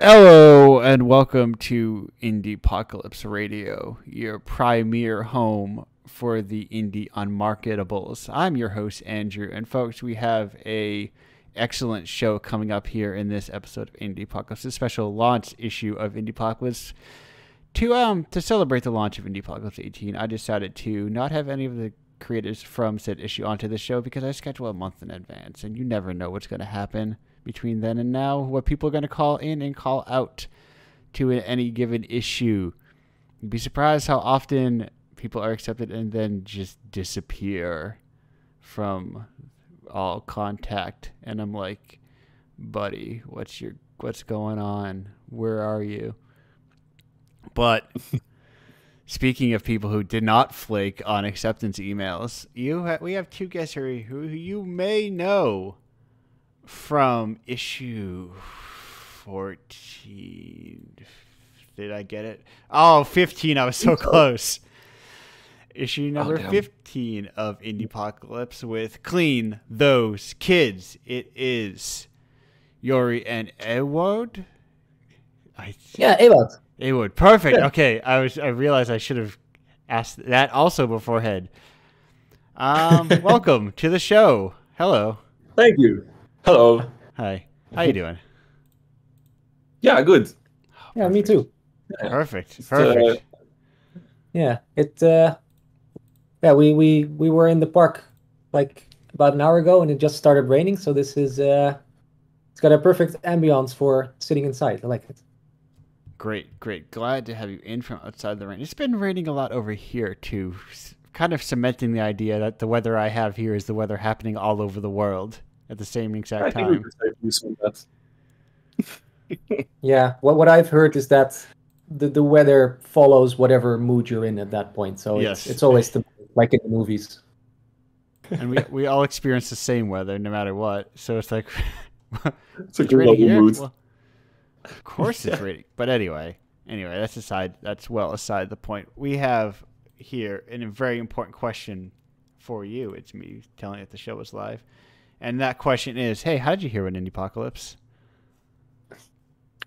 Hello and welcome to Indiepocalypse Radio, your premier home for the indie unmarketables. I'm your host Andrew, and folks, we have a excellent show coming up here in this episode of Indiepocalypse, a special launch issue of Indiepocalypse. To celebrate the launch of Indiepocalypse 18, I decided to not have any of the creators from said issue onto the show because I schedule a month in advance, and you never know what's going to happen between then and now, what people are going to call in and call out to any given issue. You'd be surprised how often people are accepted and then just disappear from all contact. And I'm like, buddy, what's going on? Where are you? But speaking of people who did not flake on acceptance emails, we have two guests here who you may know from issue 14. Did I get it? Oh, 15. I was so close. Issue number 15 of Indiepocalypse with Clean Those Kids. It is Yori and Ewod. Ewod. Ewod. Perfect. Yeah. Okay. I realized I should have asked that also beforehand. Welcome to the show. Hello. Thank you. Hello. Hi. How you doing? Yeah, good. Yeah, me too. Perfect. Yeah, we were in the park like about an hour ago, and it just started raining. So this is it's got a perfect ambiance for sitting inside. I like it. Great. Glad to have you in from outside the rain. It's been raining a lot over here too, kind of cementing the idea that the weather I have here is the weather happening all over the world at the same exact time. I think we could safely assume that. Yeah, what I've heard is that the weather follows whatever mood you're in at that point. So yes. it's always like in the movies. And we all experience the same weather no matter what. So it's like it's a global mood. Well, of course it's raining. But anyway, that's well aside the point. We have here a very important question for you. It's me telling you that the show is live. And that question is, hey, how did you hear about Indiepocalypse?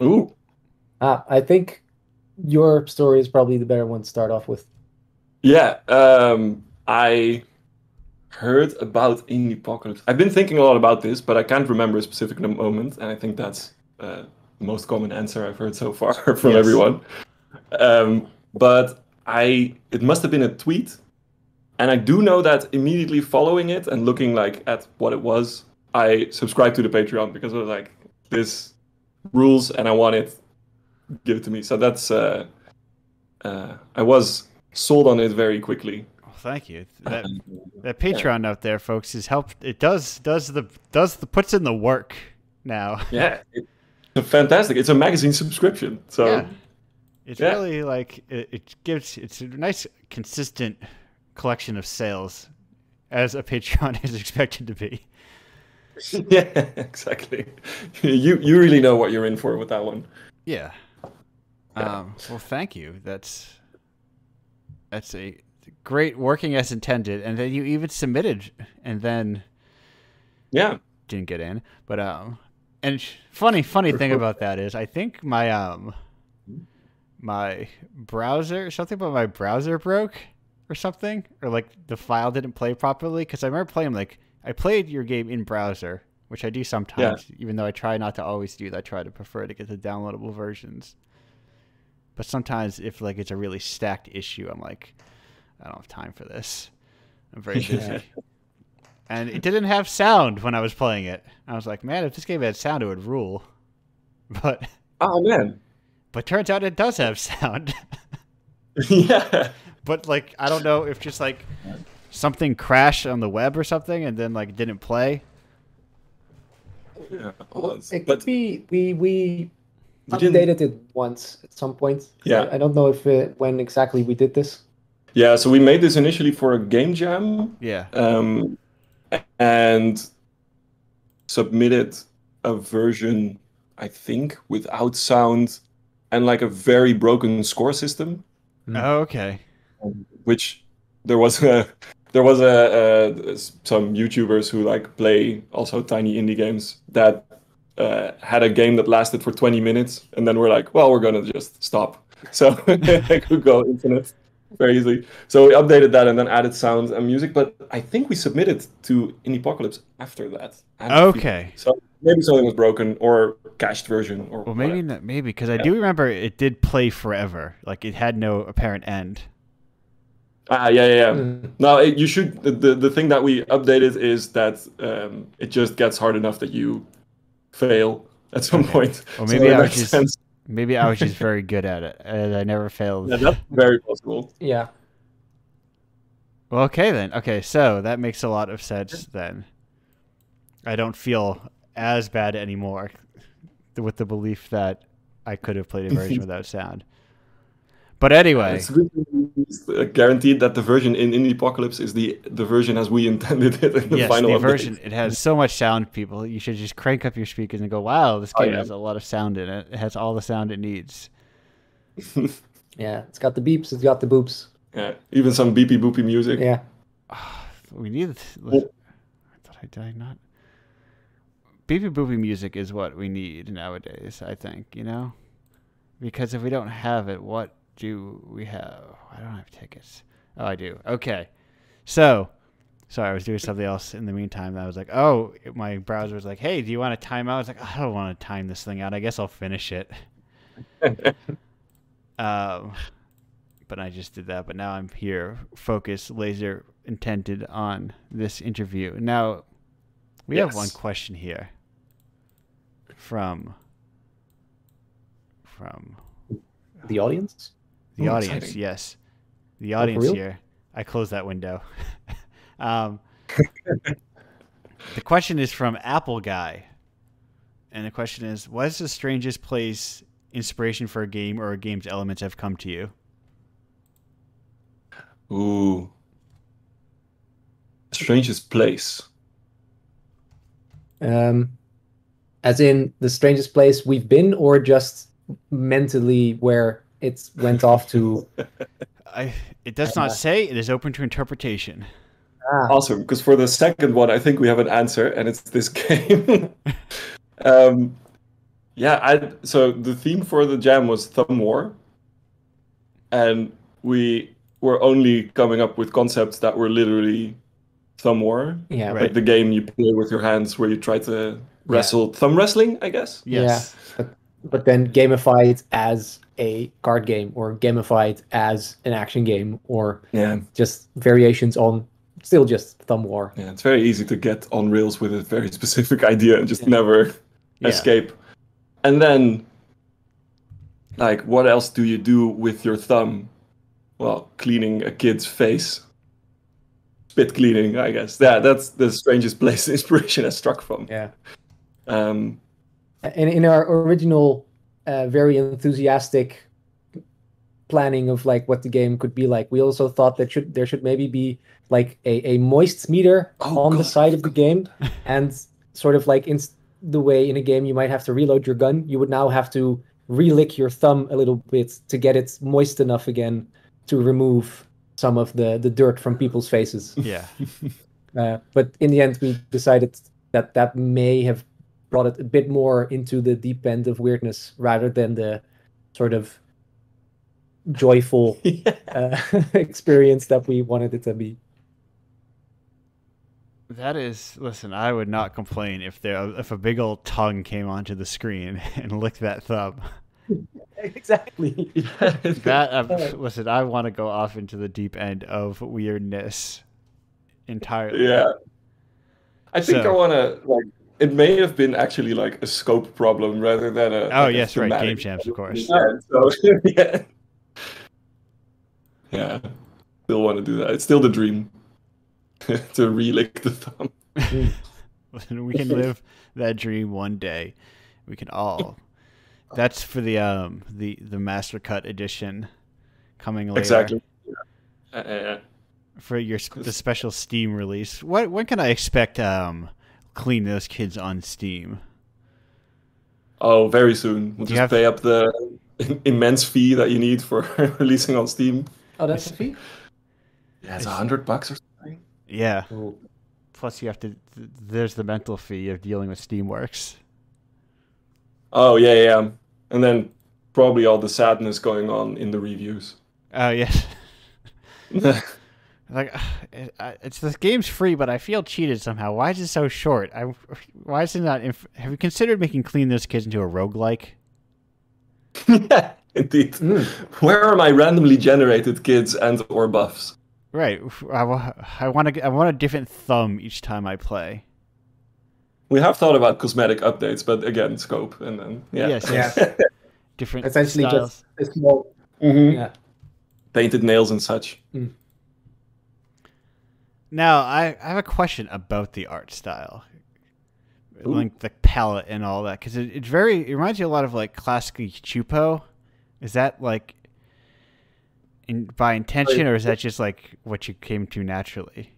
Ooh. I think your story is probably the better one to start off with. Yeah, I heard about Indiepocalypse. I've been thinking a lot about this, but I can't remember a specific moment, and I think that's the most common answer I've heard so far from everyone. But it must have been a tweet. And I do know that immediately following it and looking like at what it was, I subscribed to the Patreon because I was like, this rules and I want it. Give it to me. So that's I was sold on it very quickly. Oh, thank you. That Patreon note there, folks, is helped. It puts in the work now. Yeah, it's fantastic. It's a magazine subscription. So yeah. It's really like it's a nice consistent collection of sales as a Patreon is expected to be. Yeah, exactly. You really know what you're in for with that one. Yeah. Well, thank you. That's a great working as intended, and then you even submitted and then didn't get in. But and funny thing about that is I think my browser, something about my browser broke or something, or like the file didn't play properly, because I remember playing I played your game in browser, which I do sometimes, even though I try not to always do that. I try to prefer to get the downloadable versions. But sometimes if it's a really stacked issue, I'm like, I don't have time for this. I'm very busy. And it didn't have sound when I was playing it. I was like, man, if this game had sound, it would rule. But oh man. But turns out it does have sound. Yeah. But I don't know if just something crashed on the web or something and then didn't play. Yeah. It could be we updated it once at some point. Yeah. I don't know if when exactly we did this. Yeah, so we made this initially for a game jam. Yeah. And submitted a version, I think, without sound and a very broken score system. Oh, okay. Which there was some YouTubers who play also tiny indie games that had a game that lasted for 20 minutes, and then we're like, well, we're gonna just stop. So it could go infinite very easily. So we updated that and then added sounds and music. But I think we submitted to Indiepocalypse after that. Okay. So maybe something was broken or cached version or. Well, maybe not, maybe because I do remember it did play forever. Like it had no apparent end. Yeah. No, you should. The thing that we updated is that it just gets hard enough that you fail at some point. Well, maybe I was just very good at it, and I never failed. Yeah, that's very possible. Yeah. Well, okay then. Okay, so that makes a lot of sense then. I don't feel as bad anymore with the belief that I could have played a version without sound. But anyway, it's really guaranteed that the version in Indiepocalypse is the version as we intended it in the final the update. version. It has so much sound, people. You should just crank up your speakers and go, wow, this game has a lot of sound in it. It has all the sound it needs. Yeah, it's got the beeps, it's got the boops. Yeah, even some beepy boopy music. Yeah. We need... Did I not? Beepy boopy music is what we need nowadays, I think, you know? Because if we don't have it, what do we have? I don't have tickets. Oh, I do. Okay. So, sorry, I was doing something else in the meantime. I was like, oh, my browser was like, hey, do you want to time out? I was like, I don't want to time this thing out. I guess I'll finish it. But I just did that. But now I'm here, focused, laser intended on this interview. Now, we have one question here from the audience. The audience, exciting. Yes. The audience here. I closed that window. The question is from Apple Guy. And the question is, what is the strangest place inspiration for a game or a game's elements have come to you? Ooh. Strangest place. As in the strangest place we've been, or just mentally where it went off to... It does not say. It is open to interpretation. Awesome, because for the second one, I think we have an answer, and it's this game. So the theme for the jam was Thumb War, and we were only coming up with concepts that were literally Thumb War. Yeah, like the game you play with your hands where you try to wrestle, thumb wrestling, I guess. Yes. Yeah, but then gamified as a card game, or gamified as an action game, or just variations on still just Thumb War. Yeah, it's very easy to get on rails with a very specific idea and just never escape. And then, like, what else do you do with your thumb? Well, cleaning a kid's face. Spit cleaning, I guess. Yeah, that's the strangest place inspiration has struck from. Yeah. And in our original, very enthusiastic planning of like what the game could be like, we also thought that there should maybe be like a moist meter on the side of the game, and sort of like in the way in a game you might have to reload your gun, you would now have to relick your thumb a little bit to get it moist enough again to remove some of the dirt from people's faces. Yeah. But in the end, we decided that may have brought it a bit more into the deep end of weirdness rather than the sort of joyful experience that we wanted it to be. That is, listen, I would not complain if a big old tongue came onto the screen and licked that thumb. Exactly. Listen, I want to go off into the deep end of weirdness entirely. Yeah. I think I want to, like, it may have been actually like a scope problem rather than a... Oh, like yes, right. Game Champs, of course. Yeah. Still want to do that. It's still the dream. To relick the thumb. Listen, we can live that dream one day. We can all. That's for the Master Cut edition coming later. Exactly. For the special Steam release. When can I expect clean those kids on Steam? Oh, very soon. We'll just pay up the immense fee that you need for releasing on Steam. Oh, that's a fee? Yeah, it's $100 or something. Yeah. Ooh. Plus, you have to. There's the mental fee of dealing with Steamworks. Oh yeah, yeah. And then probably all the sadness going on in the reviews. Oh yes. Like, it's this game's free, but I feel cheated somehow. Why is it so short? Why is it not? Have you considered making Clean Those Kids into a roguelike? Yeah, indeed. Where are my randomly generated kids and or buffs? Right. I want a different thumb each time I play. We have thought about cosmetic updates, but again, scope and then Yes. Yeah. Different Essentially styles. just a small yeah. Painted nails and such. Now, I have a question about the art style. Ooh. Like the palette and all that, because it reminds you a lot of like classic Chupo. Is that like by intention, or is that just like what you came to naturally?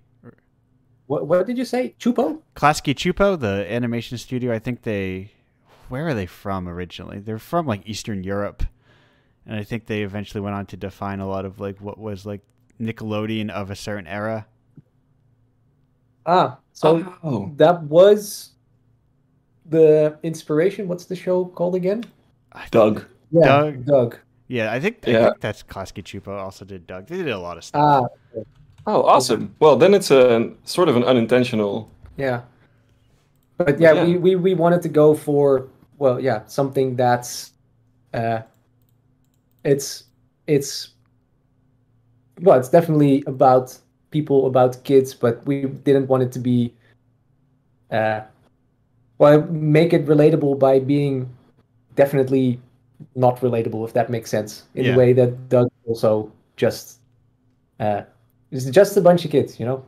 What did you say? Chupo? Klasky Chupo, the animation studio, I think where are they from originally? They're from like Eastern Europe, and I think they eventually went on to define a lot of like what was like Nickelodeon of a certain era. So that was the inspiration. What's the show called again? Doug. Yeah, Doug. Yeah, I think that's Klasky Chupo also did Doug. They did a lot of stuff. Oh, awesome. Well, then it's a sort of an unintentional. Yeah. But yeah, we wanted to go for something that's it's definitely about people, about kids, but we didn't want it to be make it relatable by being definitely not relatable, if that makes sense, in the way that Doug also just it's just a bunch of kids, you know.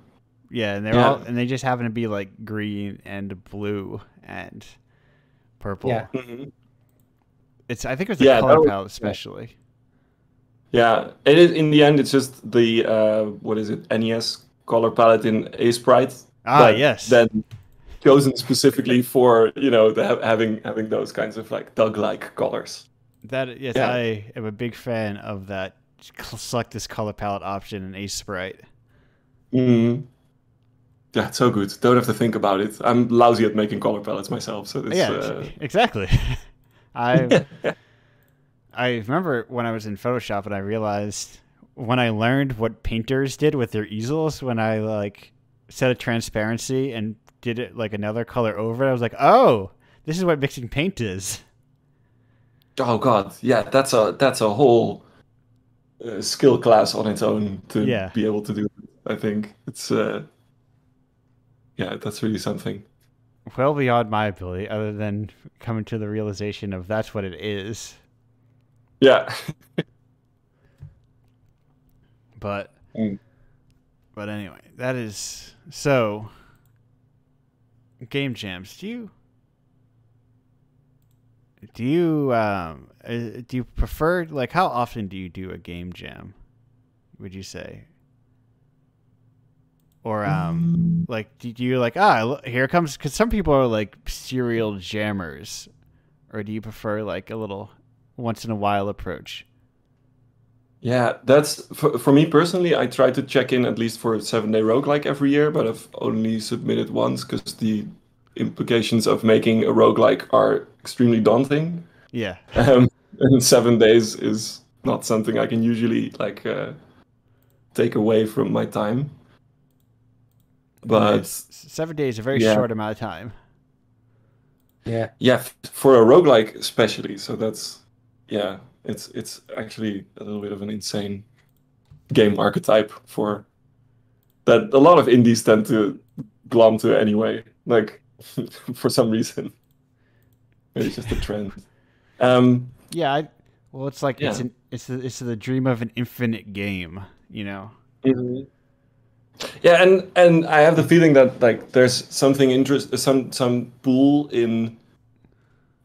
Yeah, and they just happen to be like green and blue and purple. Yeah. I think it's the color palette especially. Yeah, it is. In the end, it's just the what is it? NES color palette in A Sprite. Yes. Then chosen specifically for having those kinds of like Doug-like colors. I am a big fan of that. Select this color palette option in A Sprite. Yeah, it's so good. Don't have to think about it. I'm lousy at making color palettes myself, so this. Exactly. I remember when I was in Photoshop and I realized when I learned what painters did with their easels, when I like set a transparency and did it like another color over it, I was like, oh, this is what mixing paint is. Oh God, yeah, that's a whole skill class on its own to be able to do it. I think it's that's really something. Well beyond my ability, other than coming to the realization of that's what it is. Yeah. But anyway, that is so. Game jams. Do you prefer, like, how often do you do a game jam? Would you say? Or like, do you like here it comes? Because some people are like serial jammers, or do you prefer like a little once in a while approach? Yeah, that's for me personally. I try to check in at least for a 7-day roguelike every year, but I've only submitted once because the implications of making a roguelike are extremely daunting. Yeah. And 7 days is not something I can usually like take away from my time. But 7 days is a very short amount of time. Yeah. Yeah, for a roguelike especially. So that's it's actually a little bit of an insane game archetype for that a lot of indies tend to glom to anyway, like for some reason. Maybe it's just a trend. It's like it's the dream of an infinite game, you know. Mm-hmm. Yeah, and I have the feeling that like there's something some pull in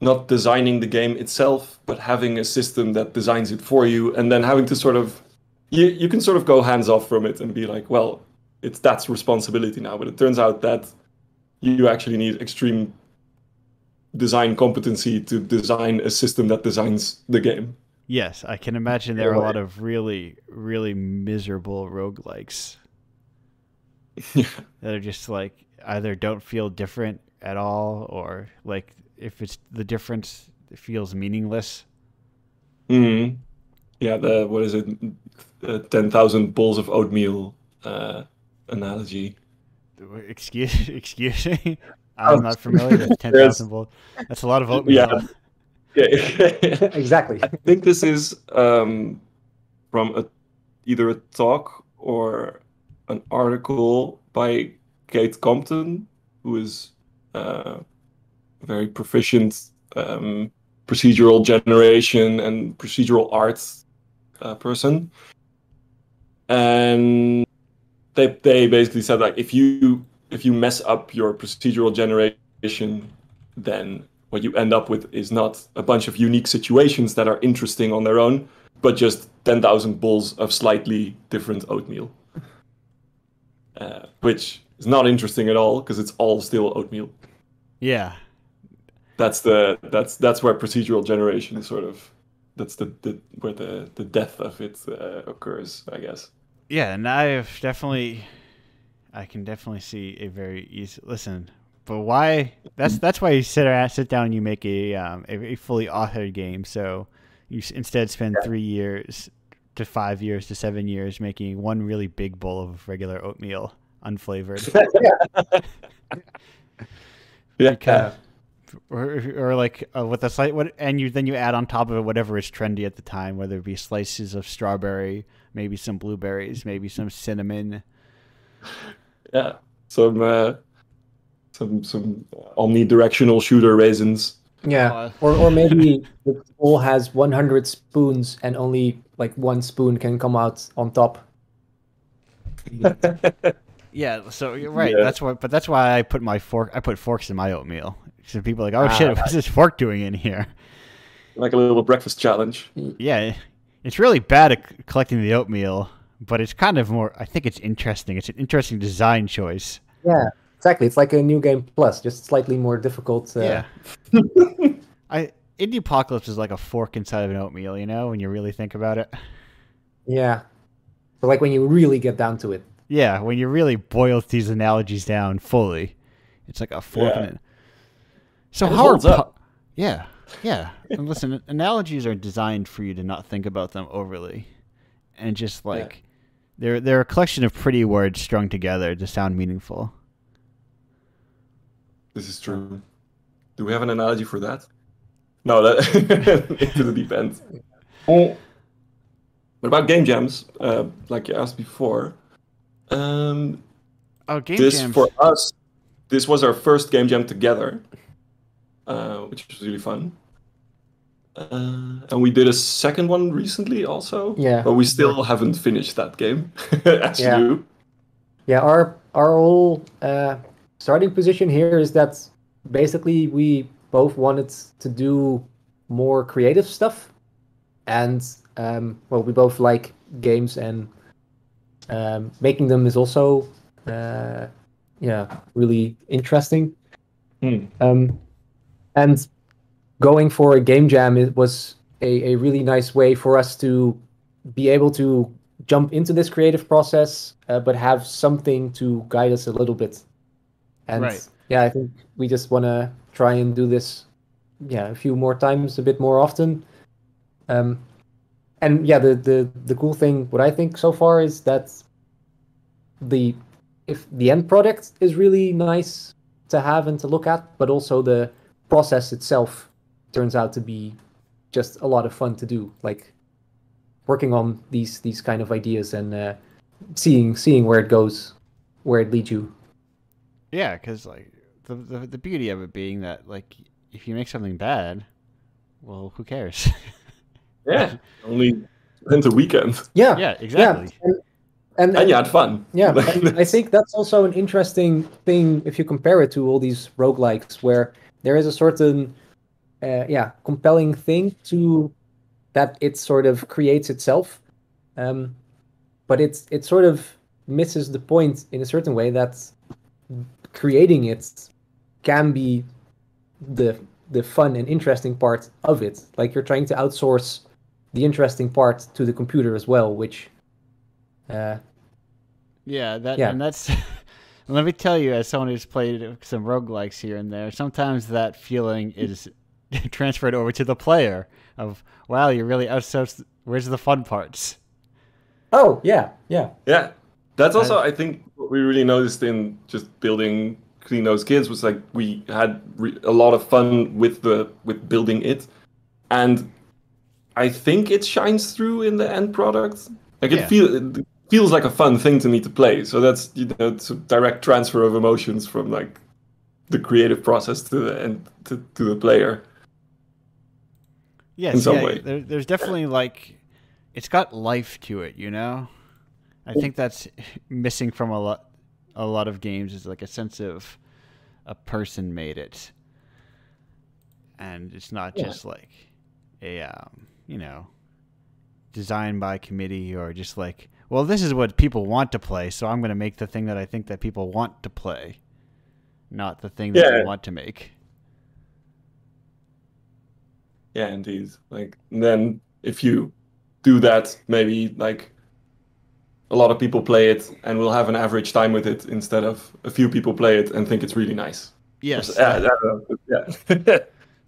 not designing the game itself, but having a system that designs it for you, and then having to sort of you can sort of go hands off from it and be like, well, that's responsibility now. But it turns out that you actually need extreme design competency to design a system that designs the game. Yes, I can imagine there are a lot of really, really miserable roguelikes that are just like either don't feel different at all, or like if it's the difference feels meaningless. Mm. Yeah, what is it? 10,000 bowls of oatmeal analogy. Excuse me. Oh, I'm not familiar with there's 10,000 volts. That's a lot of yeah, oatmeal. yeah. Exactly. I think this is from either a talk or an article by Kate Compton, who is very proficient procedural generation and procedural arts person. And they basically said like if you mess up your procedural generation, then what you end up with is not a bunch of unique situations that are interesting on their own, but just 10,000 bowls of slightly different oatmeal, which is not interesting at all because it's all still oatmeal. Yeah. That's where procedural generation is sort of where the death of it occurs, I guess. Yeah, and I can definitely see a very easy listen. But why? That's why you sit down and you make a fully authored game. So you instead spend 3 years to 5 years to 7 years making one really big bowl of regular oatmeal, unflavored. Yeah. Because, or like with a slight and then you add on top of it whatever is trendy at the time, whether it be slices of strawberry, maybe some blueberries, maybe some cinnamon. Yeah, some omnidirectional shooter raisins. Yeah, or maybe the bowl has 100 spoons and only like one spoon can come out on top. Yeah, so you're right. Yeah. That's why I put forks in my oatmeal. So people are like, oh shit, what's this fork doing in here? Like a little breakfast challenge. Yeah, it's really bad at collecting the oatmeal, but it's kind of more. I think it's interesting. It's an interesting design choice. Yeah, exactly. It's like a new game plus, just slightly more difficult. Yeah. Indiepocalypse is like a fork inside of an oatmeal, you know, when you really think about it. Yeah. So like when you really get down to it. Yeah, when you really boil these analogies down fully, it's like a fork in it. So and it how holds up. Yeah. And listen, analogies are designed for you to not think about them overly, and just like they're a collection of pretty words strung together to sound meaningful. This is true. Do we have an analogy for that? No, that into the deep end. What about game jams? Like you asked before. Game jams. For us, this was our first game jam together, which was really fun. And we did a second one recently also. Yeah. But we still haven't finished that game, as you do. Yeah, our whole starting position here is that basically we both wanted to do more creative stuff, and we both like games, and making them is also really interesting. And going for a game jam, it was a really nice way for us to be able to jump into this creative process, but have something to guide us a little bit. And I think we just want to try and do this a few more times, a bit more often. And the cool thing, what I think so far, is that if the end product is really nice to have and to look at, but also the process itself turns out to be just a lot of fun to do, like working on these kind of ideas and seeing where it goes, where it leads you. Yeah, because like the beauty of it being that, like, if you make something bad, well, who cares? Yeah, only spent a weekend. Yeah, exactly. Yeah. And you had fun. Yeah, and I think that's also an interesting thing if you compare it to all these roguelikes, where there is a certain compelling thing to that it sort of creates itself, but it sort of misses the point in a certain way that creating it can be the fun and interesting part of it. Like, you're trying to outsource the interesting part to the computer as well, which and that's let me tell you, as someone who's played some roguelikes here and there, sometimes that feeling is transferred over to the player. Of wow, you really outsourced. Where's the fun parts? Oh yeah, yeah. Yeah, that's also I think what we really noticed in just building Clean Those Kids was like we had a lot of fun with building it, and I think it shines through in the end product. Like Yeah. it feels like a fun thing to me to play. So that's it's a direct transfer of emotions from like the creative process to the end to the player. Yes, in some yeah. way. There's definitely like, it's got life to it, you know. I think that's missing from a lot of games, is like a sense of a person made it, and it's not just like a designed by committee, or just like, well, this is what people want to play, so I'm going to make the thing that I think that people want to play, not the thing that you want to make. Yeah, indeed. Like, then if you do that, maybe like a lot of people play it and will have an average time with it instead of a few people play it and think it's really nice. Yes. Yeah.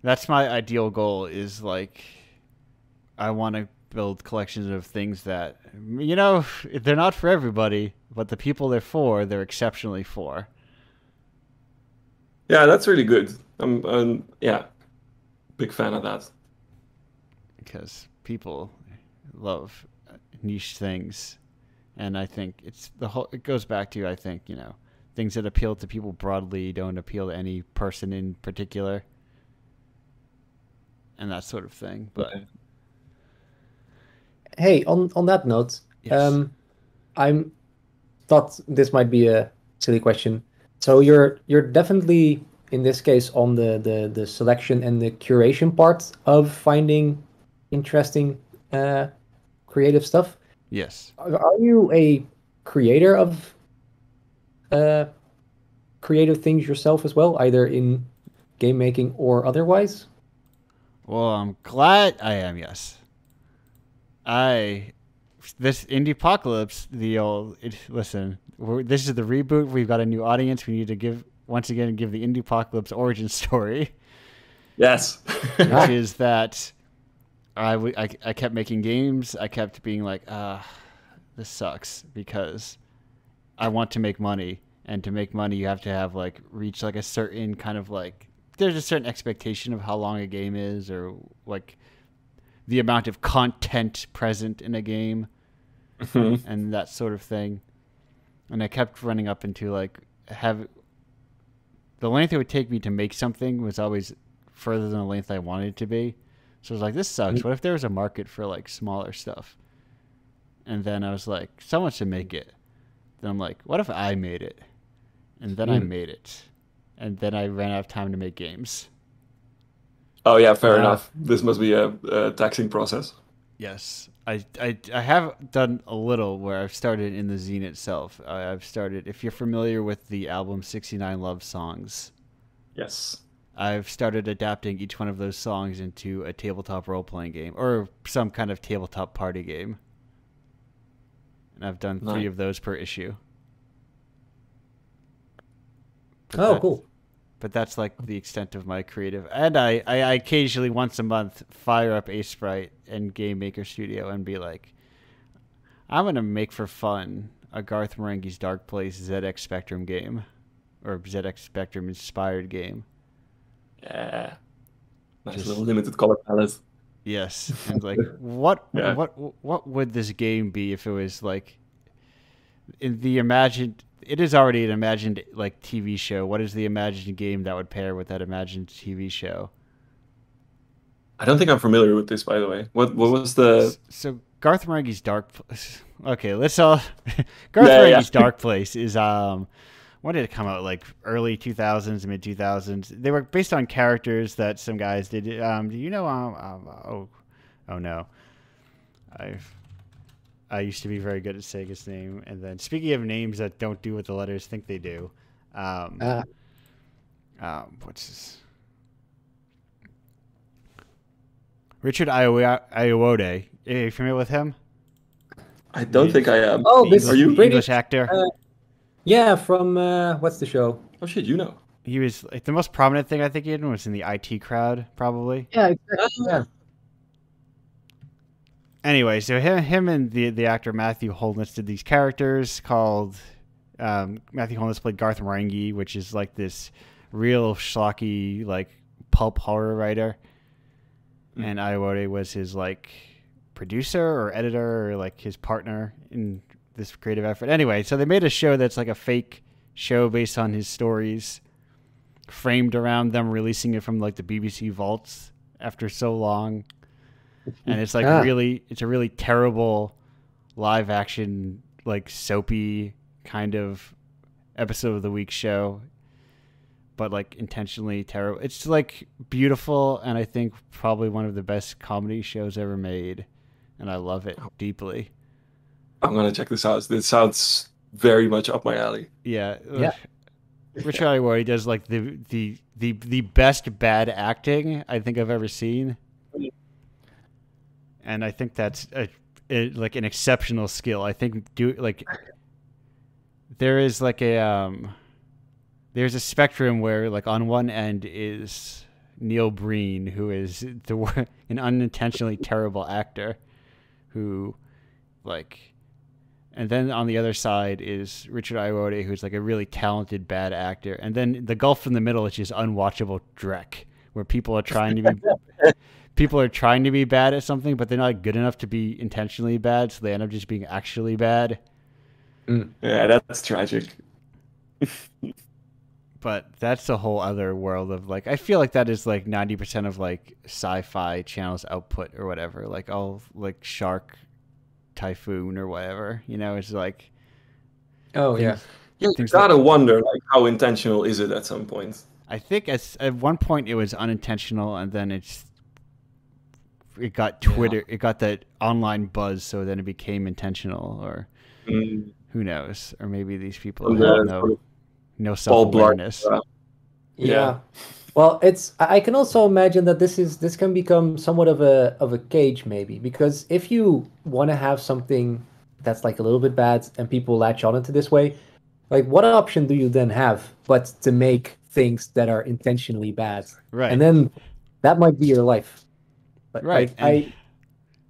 That's my ideal goal, is like, I want to build collections of things that, you know, they're not for everybody, but the people they're for, they're exceptionally for. Yeah, that's really good. Yeah, big fan of that. Because people love niche things, and I think it goes back to, I think, you know, things that appeal to people broadly don't appeal to any person in particular, and that sort of thing. But hey, on that note, yes. I'm thought this might be a silly question. So you're definitely in this case on the selection and the curation part of finding interesting creative stuff. Yes. Are you a creator of creative things yourself as well, either in game making or otherwise? Well, I'm glad I am. Yes. This Indiepocalypse, listen, this is the reboot. We've got a new audience. We need to give the Indiepocalypse origin story. Yes. Which is that I kept making games. I kept being like, this sucks, because I want to make money. And to make money, you have to have like reach like a certain kind of like, there's a certain expectation of how long a game is, or like the amount of content present in a game, and that sort of thing. And I kept running up into like, the length it would take me to make something was always further than the length I wanted it to be. So I was like, this sucks. What if there was a market for like smaller stuff? And then I was like, someone should make it. Then I'm like, what if I made it? And then I made it. And then I ran out of time to make games. Oh yeah, fair enough. This must be a taxing process. Yes. I have done a little where I've started in the zine itself. I've started, if you're familiar with the album 69 Love Songs. Yes. I've started adapting each one of those songs into a tabletop role-playing game, or some kind of tabletop party game. And I've done 3 of those per issue. Cool. But that's like the extent of my creative. And I occasionally, once a month, fire up a Sprite and Game Maker Studio and be like, I'm going to make for fun a Garth Marenghi's Dark Place ZX Spectrum game, or ZX Spectrum inspired game. Yeah. Nice little limited color palette. Yes. And like, what would this game be if it was like in the imagined, it is already an imagined like TV show. What is the imagined game that would pair with that imagined TV show? I don't think I'm familiar with this, by the way. What was the... So Garth Marenghi's Dark Place. Okay, let's all... Garth Marenghi's Dark Place is... when did it come out? Like early 2000s, mid 2000s. They were based on characters that some guys did. Do you know? Oh no, I used to be very good at saying his name. And then speaking of names that don't do what the letters think they do, what's his? Richard Ayoade. Are you familiar with him? I don't think I am. Oh, this are you English actor? Yeah, from what's the show? Oh shit, you know. he was like the most prominent thing I think he did was in the IT Crowd, probably. Yeah, exactly. Yeah. Anyway, so him and the actor Matthew Holness did these characters called. Matthew Holness played Garth Marenghi, which is like this real schlocky like pulp horror writer, and Iwode was his like producer or editor or like his partner in this creative effort. Anyway, so they made a show that's like a fake show based on his stories, framed around them releasing it from like the BBC vaults after so long. And it's like it's a really terrible live action, like soapy kind of episode of the week show, but like intentionally terrible. It's like beautiful, and I think probably one of the best comedy shows ever made, and I love it deeply. I'm gonna check this out. This sounds very much up my alley. Yeah. Yeah. Richard Ayoade does like the best bad acting I think I've ever seen. And I think that's like an exceptional skill. I think there is like there's a spectrum where like on one end is Neil Breen, who is an unintentionally terrible actor, who like, and then on the other side is Richard Ayoade, who's like a really talented bad actor, and then the gulf in the middle is just unwatchable dreck, where people are trying to be. People are trying to be bad at something, but they're not good enough to be intentionally bad, so they end up just being actually bad. Yeah, that's tragic. But that's a whole other world of like, I feel like that is like 90% of like sci-fi channels output or whatever, like all like Shark, Typhoon or whatever, you know, it's like. Oh, yeah. You gotta wonder, like, how intentional is it at some point? I think at one point it was unintentional, and then it got Twitter, it got that online buzz, so then it became intentional, or who knows, or maybe these people have no self-awareness. Yeah. Well, I can also imagine that this can become somewhat of a cage, maybe, because if you want to have something that's like a little bit bad and people latch on into this way, like what option do you then have but to make things that are intentionally bad? Right. And then that might be your life. But right. Like,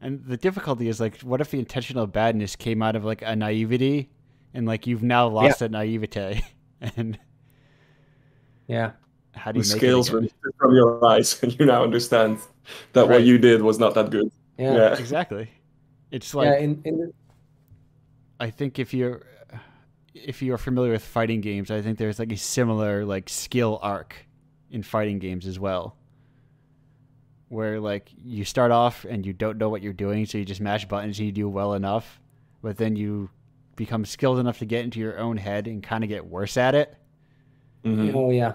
and the difficulty is like, what if the intentional badness came out of like a naivety, and like you've now lost that naivete, and how do you the make scales it from your eyes, and you now understand that what you did was not that good. Yeah. Exactly. It's like I think if you're familiar with fighting games, I think there's like a similar like skill arc in fighting games as well, where like you start off and you don't know what you're doing, so you just mash buttons and you do well enough, but then you become skilled enough to get into your own head and kind of get worse at it. Oh yeah.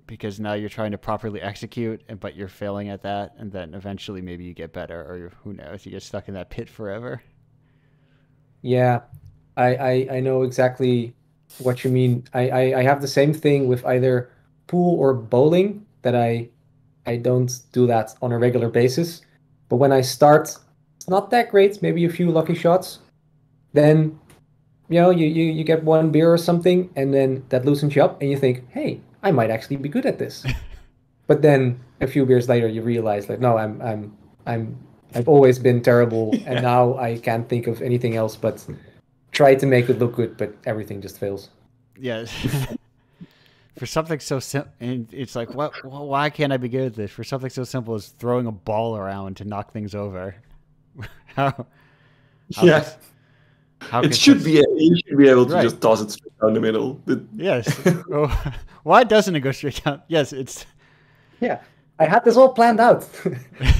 Because now you're trying to properly execute, but you're failing at that, and then eventually maybe you get better, or who knows, you get stuck in that pit forever. Yeah, I know exactly what you mean. I have the same thing with either pool or bowling, that I don't do that on a regular basis. But when I start, it's not that great, maybe a few lucky shots. Then, you get one beer or something, and then that loosens you up, and you think, hey, I might actually be good at this. But then a few beers later, you realize like, no, I've always been terrible, and now I can't think of anything else but try to make it look good, but everything just fails. Yeah. For something so simple, and it's like, why can't I be good at this? For something so simple as throwing a ball around to knock things over. You should be able to just toss it straight down the middle. Yes. Why doesn't it go straight down? Yes, it's. Yeah, I had this all planned out.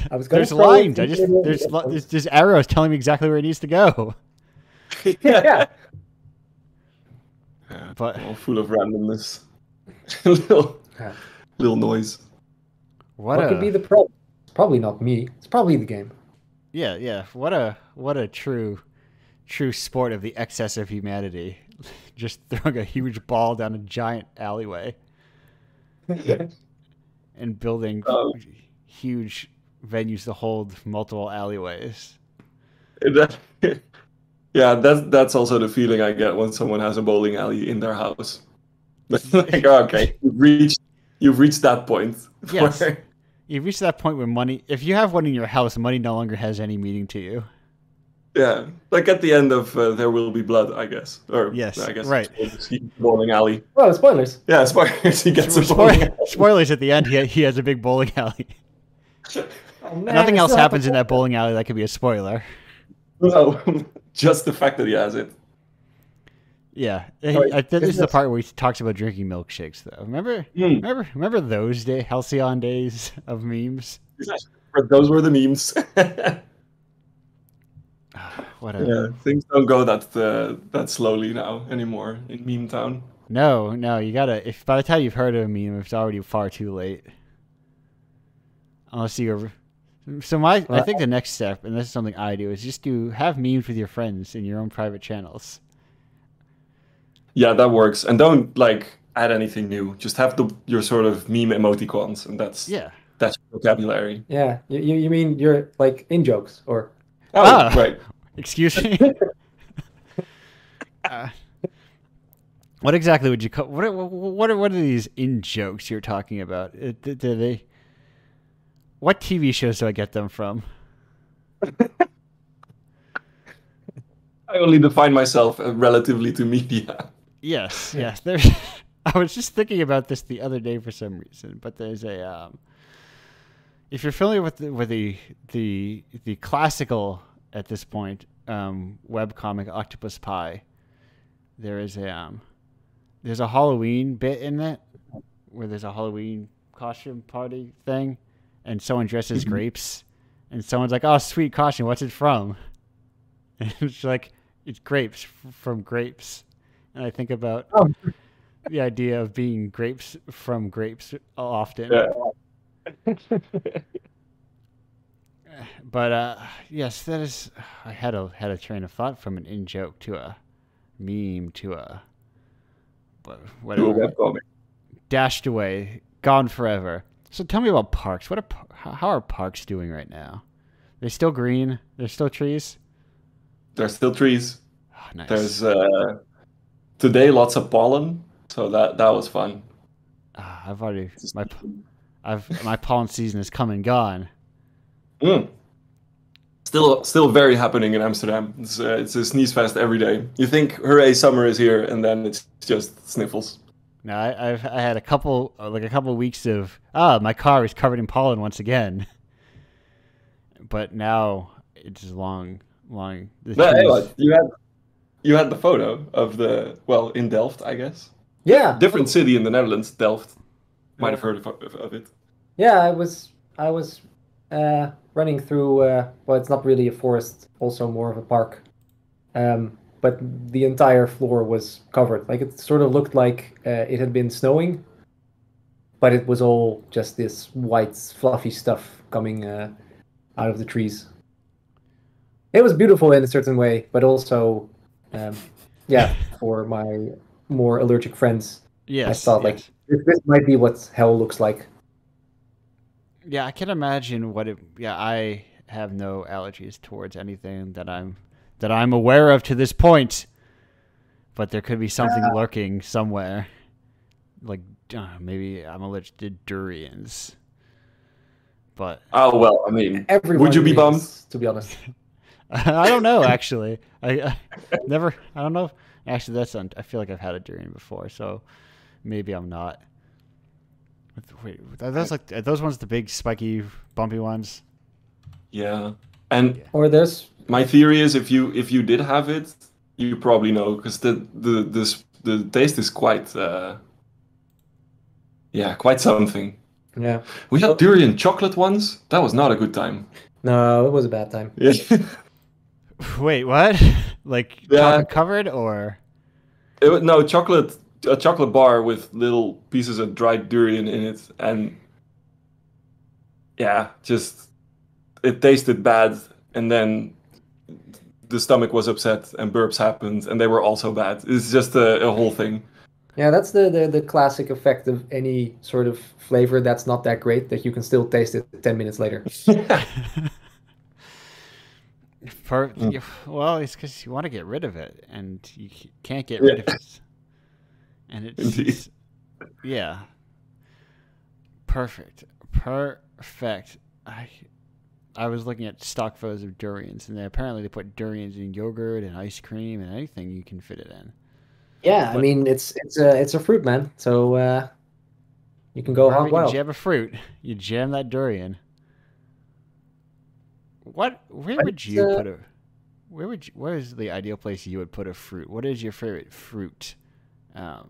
I was going. There's lines. There's arrows telling me exactly where it needs to go. Yeah. But all full of randomness. little noise. What could be the problem? It's probably not me. It's probably the game. Yeah. What a true sport of the excess of humanity. Just throwing a huge ball down a giant alleyway. And building huge venues to hold multiple alleyways. Yeah, that's also the feeling I get when someone has a bowling alley in their house. Like, okay, you've reached that point. Yes. where- You've reached that point where money, if you have one in your house, money no longer has any meaning to you. yeah, like at the end of There Will Be Blood, I guess. Or Yes, I guess right. it's bowling alley. Oh, spoilers. Yeah, spoilers. He gets a bowling alley. Spoilers at the end, he has a big bowling alley. Oh, man, Nothing I else still have happens to- in that bowling alley that could be a spoiler. No, just the fact that he has it. Yeah, Sorry, this is the isn't part where he talks about drinking milkshakes, though. Remember those halcyon days of memes? Those were the memes. Whatever. Yeah, things don't go that slowly now anymore in meme town. No, you gotta. If by the time you've heard of a meme, it's already far too late. Unless you're. So I think the next step, and this is something I do, is just to have memes with your friends in your own private channels. Yeah, that works. And don't like add anything new. Just have your sort of meme emoticons, and that's your vocabulary. Yeah, you mean you're like in jokes or? Oh, right. Excuse me. What exactly would you call? What are these in jokes you're talking about? Do they? What TV shows do I get them from? I only define myself relatively to media. Yes. There's. I was just thinking about this the other day for some reason, but there's a. If you're familiar with the classical at this point webcomic Octopus Pie, there's a Halloween bit in it where there's a Halloween costume party thing, and someone dresses grapes, and someone's like, "Oh, sweet costume, what's it from?" And it's like, "It's grapes from grapes," and I think about the idea of being grapes from grapes often. Yeah. But yes, that is. I had a train of thought from an in joke to a meme to a. But whatever. To a webcomic. Dashed away, gone forever. So tell me about parks. How are parks doing right now? They still green? There's still trees? There's still trees. Oh, nice. There's today lots of pollen, so that was fun. I've already my pollen season is come and gone. Still very happening in Amsterdam. It's a sneeze fest every day. You think hooray summer is here, and then it's just sniffles. No, I had a couple weeks of my car is covered in pollen once again. But now it's long. But anyway, you had the photo of in Delft, I guess. Yeah, Different city in the Netherlands, Delft. Might have heard of it. yeah. I was running through. Well, it's not really a forest, also more of a park. But the entire floor was covered. Like it sort of looked like it had been snowing, but it was all just this white, fluffy stuff coming out of the trees. It was beautiful in a certain way, but also, for my more allergic friends, Yes. I thought like this might be what hell looks like. Yeah, I can imagine what it. Yeah, I have no allergies towards anything that I'm aware of to this point. But there could be something lurking somewhere. Like maybe I'm allergic to durians. But Oh well, I mean, Everyone would you be is, bummed? to be honest? I don't know actually. I never. I don't know. Actually, I feel like I've had a durian before, so maybe I'm not. Wait, are those ones the big spiky bumpy ones? Yeah. And Or there's my theory is if you did have it, you probably know because the taste is quite quite something. yeah. We had durian chocolate once. That was not a good time. No, it was a bad time. Yeah. Wait, what? Like Yeah. chocolate covered or? No, a chocolate bar with little pieces of dried durian in it, and just it tasted bad, and then the stomach was upset, and burps happened, and they were also bad. It's just a whole thing. Yeah, that's the classic effect of any sort of flavor that's not that great that you can still taste it 10 minutes later. Well, it's because you want to get rid of it, and you can't get rid of it. And Indeed. Yeah. Perfect. Perfect. I was looking at stock photos of durians, and apparently they put durians in yogurt and ice cream and anything you can fit it in. Yeah, I But mean it's a fruit, man. So you can go wherever hog you can wild. jam a fruit, you jam that durian. Where But would it's, you put a where is the ideal place you would put a fruit? What is your favorite fruit oh,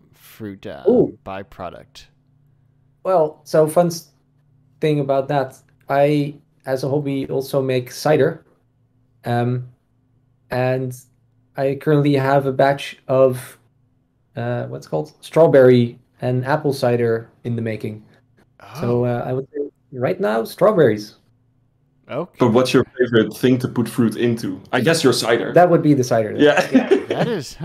byproduct? well, so thing about that, I as a hobby also make cider. Um, and I currently have a batch of what's it called strawberry and apple cider in the making. So Oh, I would say right now strawberries. But what's okay. your favorite thing to put fruit into? I guess your cider. That would be the cider then. Yeah. Yeah. That is,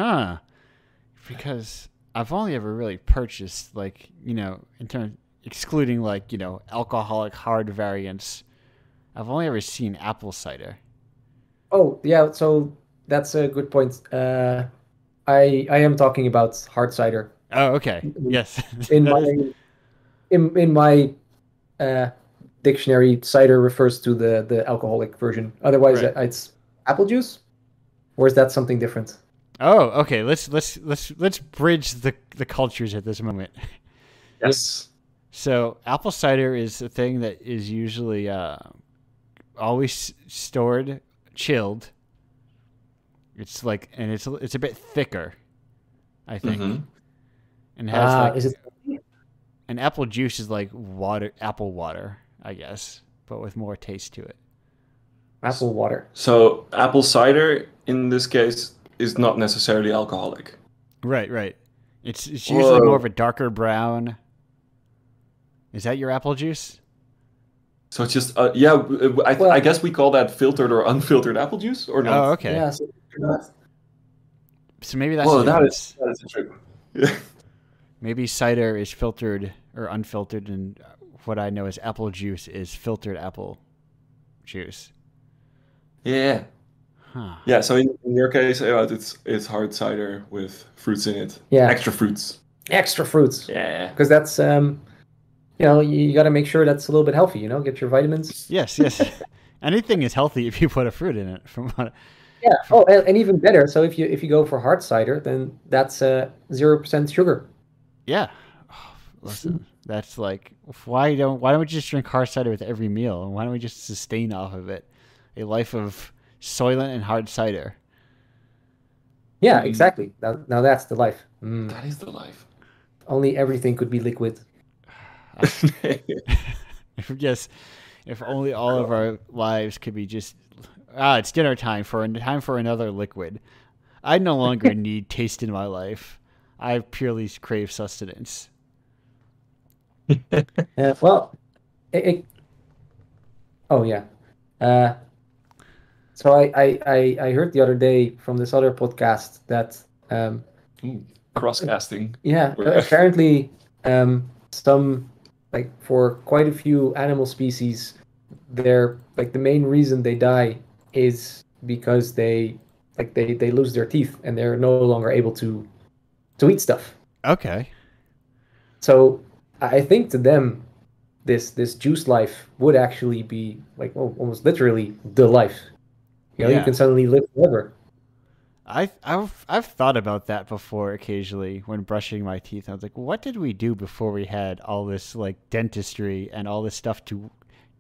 because I've only ever really purchased, like, in terms excluding, like, alcoholic hard variants. I've only ever seen apple cider. Oh, yeah. So that's a good point. I am talking about hard cider. Oh, okay. Yes. In That my is in my uh, dictionary, cider refers to the alcoholic version. Otherwise, right. it's apple juice, or is that something different? Oh, okay. Let's bridge the cultures at this moment. Yes. So, apple cider is a thing that is usually always stored chilled. It's like, and it's a bit thicker, I think, Hmm. and has like Is it an apple juice is like apple water, I guess, but with more taste to it. apple water? So apple cider in this case is not necessarily alcoholic. Right, right. It's usually more of Whoa. a darker brown. Is that your apple juice? So it's just yeah. I Well, guess we call that filtered or unfiltered apple juice or Oh, not. okay. yeah. So maybe that's the Whoa, difference. that is a trip. Yeah. Maybe cider is filtered or unfiltered, and what I know as apple juice is filtered apple juice. Yeah. Huh. Yeah. So in your case, it's hard cider with fruits in it. Yeah, Extra fruits. extra fruits, Yeah. because that's you got to make sure that's a little bit healthy. Get your vitamins. Yes, yes. Anything is healthy if you put a fruit in it. Yeah. Oh, and even better. So if you go for hard cider, then that's 0% sugar. Yeah. Oh, listen, that's like why don't we just drink hard cider with every meal, and why don't we just sustain off of it a life of Soylent and hard cider? Yeah, Mm. exactly. Now that's the life. That is the life. Only everything could be liquid. Yes, if only all of our lives could be just it's dinner time for another liquid. I no longer need taste in my life. I purely crave sustenance. Well, oh yeah. Uh, so I heard the other day from this other podcast that Cross-casting. yeah, apparently some like for quite a few animal species, they're like the main reason they die is because they lose their teeth and they're no longer able to eat stuff. Okay. So I think to them, this juice life would actually be like almost literally the life. You Yeah. can suddenly live forever. I've thought about that before occasionally when brushing my teeth. I was like, what did we do before we had all this like dentistry and all this stuff to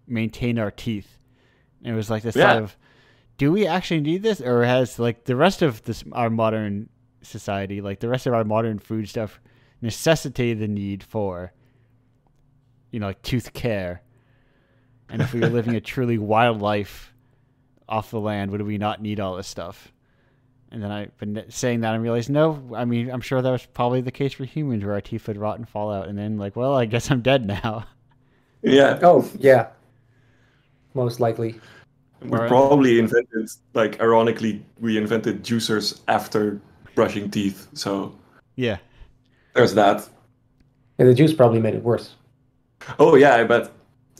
maintain our teeth? And it was like this thought of, do we actually need this, or has like the rest of our modern society, like the rest of our modern food stuff, necessitated the need for, like tooth care? And if we were living a truly wild life off the land, would we not need all this stuff? And then I've been saying that and realized, no, I mean, I'm sure that was probably the case for humans where our teeth would rot and fall out. And then like, well, I guess I'm dead now. Yeah. Oh, yeah. Most likely. We probably invented, like, ironically, we invented juicers after brushing teeth. So yeah, there's that. And the juice probably made it worse. Oh yeah, I bet.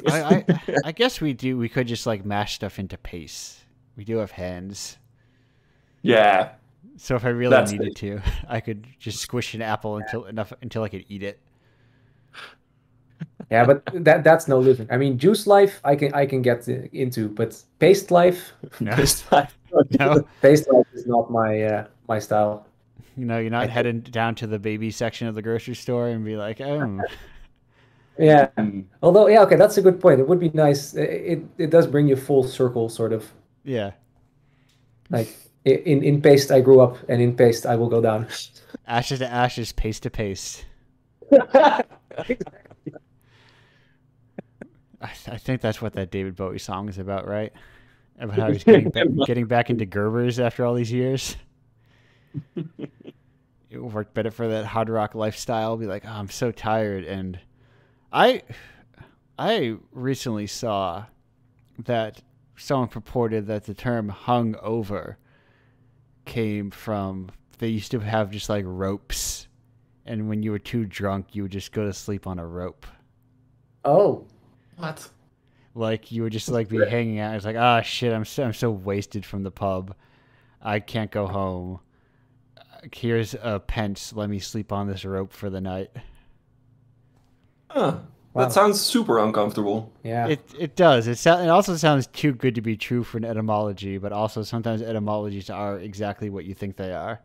I guess we could just like mash stuff into paste. We do have hands. Yeah. So if I really needed to, I could just squish an apple until I could eat it. Yeah, but that's no living. I mean, Juice Life I can get into, but Paste Life, No, This time. no. Paste Life is not my my style. You know, you're not heading down to the baby section of the grocery store and be like, oh, Yeah. Mm. Although, yeah, okay, that's a good point. It would be nice. It does bring you full circle, sort of. yeah. Like in Paste, I grew up, and in Paste, I will go down. Ashes to ashes, paste to paste. I think that's what that David Bowie song is about, right? About how he's getting back into Gerbers after all these years. It worked better for that hard rock lifestyle. Be like, oh, I'm so tired. And I recently saw that someone purported that the term hung over came from, they used to have just like ropes, and when you were too drunk you would just go to sleep on a rope. Oh, What? Like you would just like be hanging out. It's like, ah, shit, I'm so wasted from the pub, I can't go home. Here's a pence, let me sleep on this rope for the night. Huh. Wow. That sounds super uncomfortable. yeah. It does. It also sounds too good to be true for an etymology, but also sometimes etymologies are exactly what you think they are.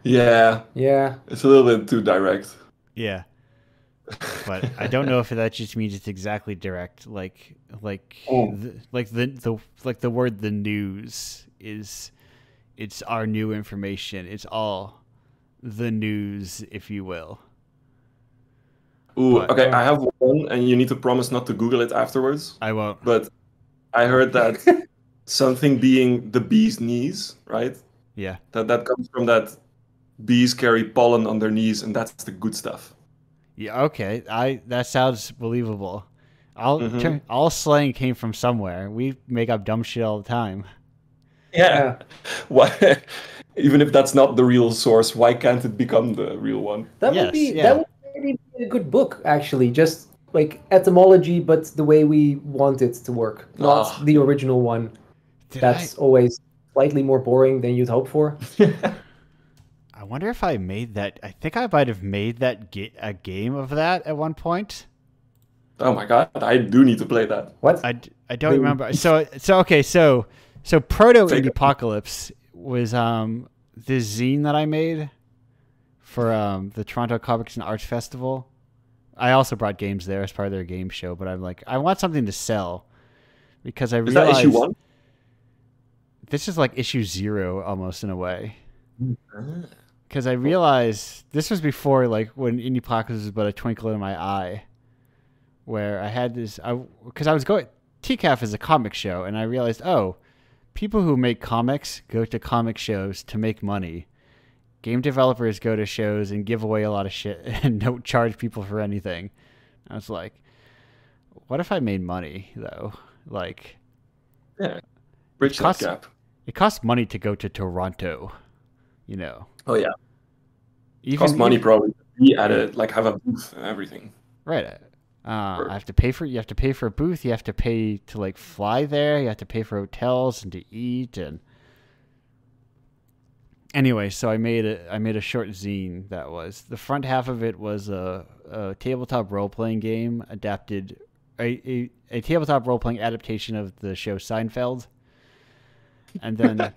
Yeah, Yeah. it's a little bit too direct. Yeah. But I don't know if that just means it's exactly direct, like Oh. the word the news is, it's our new information. It's all the news, if you will. Ooh, But- okay, I have one, and you need to promise not to Google it afterwards. I won't. But I heard that something being the bee's knees, right? Yeah. That comes from that bees carry pollen on their knees, and that's the good stuff. Yeah, okay. That sounds believable. Mhm. All slang came from somewhere. We make up dumb shit all the time. Yeah. Why? Even if that's not the real source, why can't it become the real one? That Yes, would be yeah. that would maybe be a good book, actually. Just like etymology, but the way we want it to work, not Ah. the original one. Did That's always slightly more boring than you'd hope for. I wonder if I made that. I think I might have made that a game of that at one point. Oh my god, I do need to play that. What? I don't remember. So Proto Fake it. Indiepocalypse was the zine that I made for the Toronto Comics and Arts Festival. I also brought games there as part of their game show, but I'm like, I want something to sell because I Is that realized issue 1? this is like issue 0 almost in a way. Because I realized this was before, like, when Indiepocalypse was about a twinkle in my eye, where I had this, because I was going, TCAF is a comic show, and I realized, oh, people who make comics go to comic shows to make money. Game developers go to shows and give away a lot of shit and don't charge people for anything. I was like, what if I made money, though? Like, Yeah. Bridge that costs- gap. it costs money to go to Toronto, you know. Oh yeah. Even, Cost money probably to be at it, like have a booth and everything. Right. I have to pay for. You have to pay for a booth. You have to pay to like fly there. You have to pay for hotels and to eat. And anyway, so I made a short zine that was, the front half of it was a tabletop role playing game adapted, a tabletop role playing adaptation of the show Seinfeld, and then.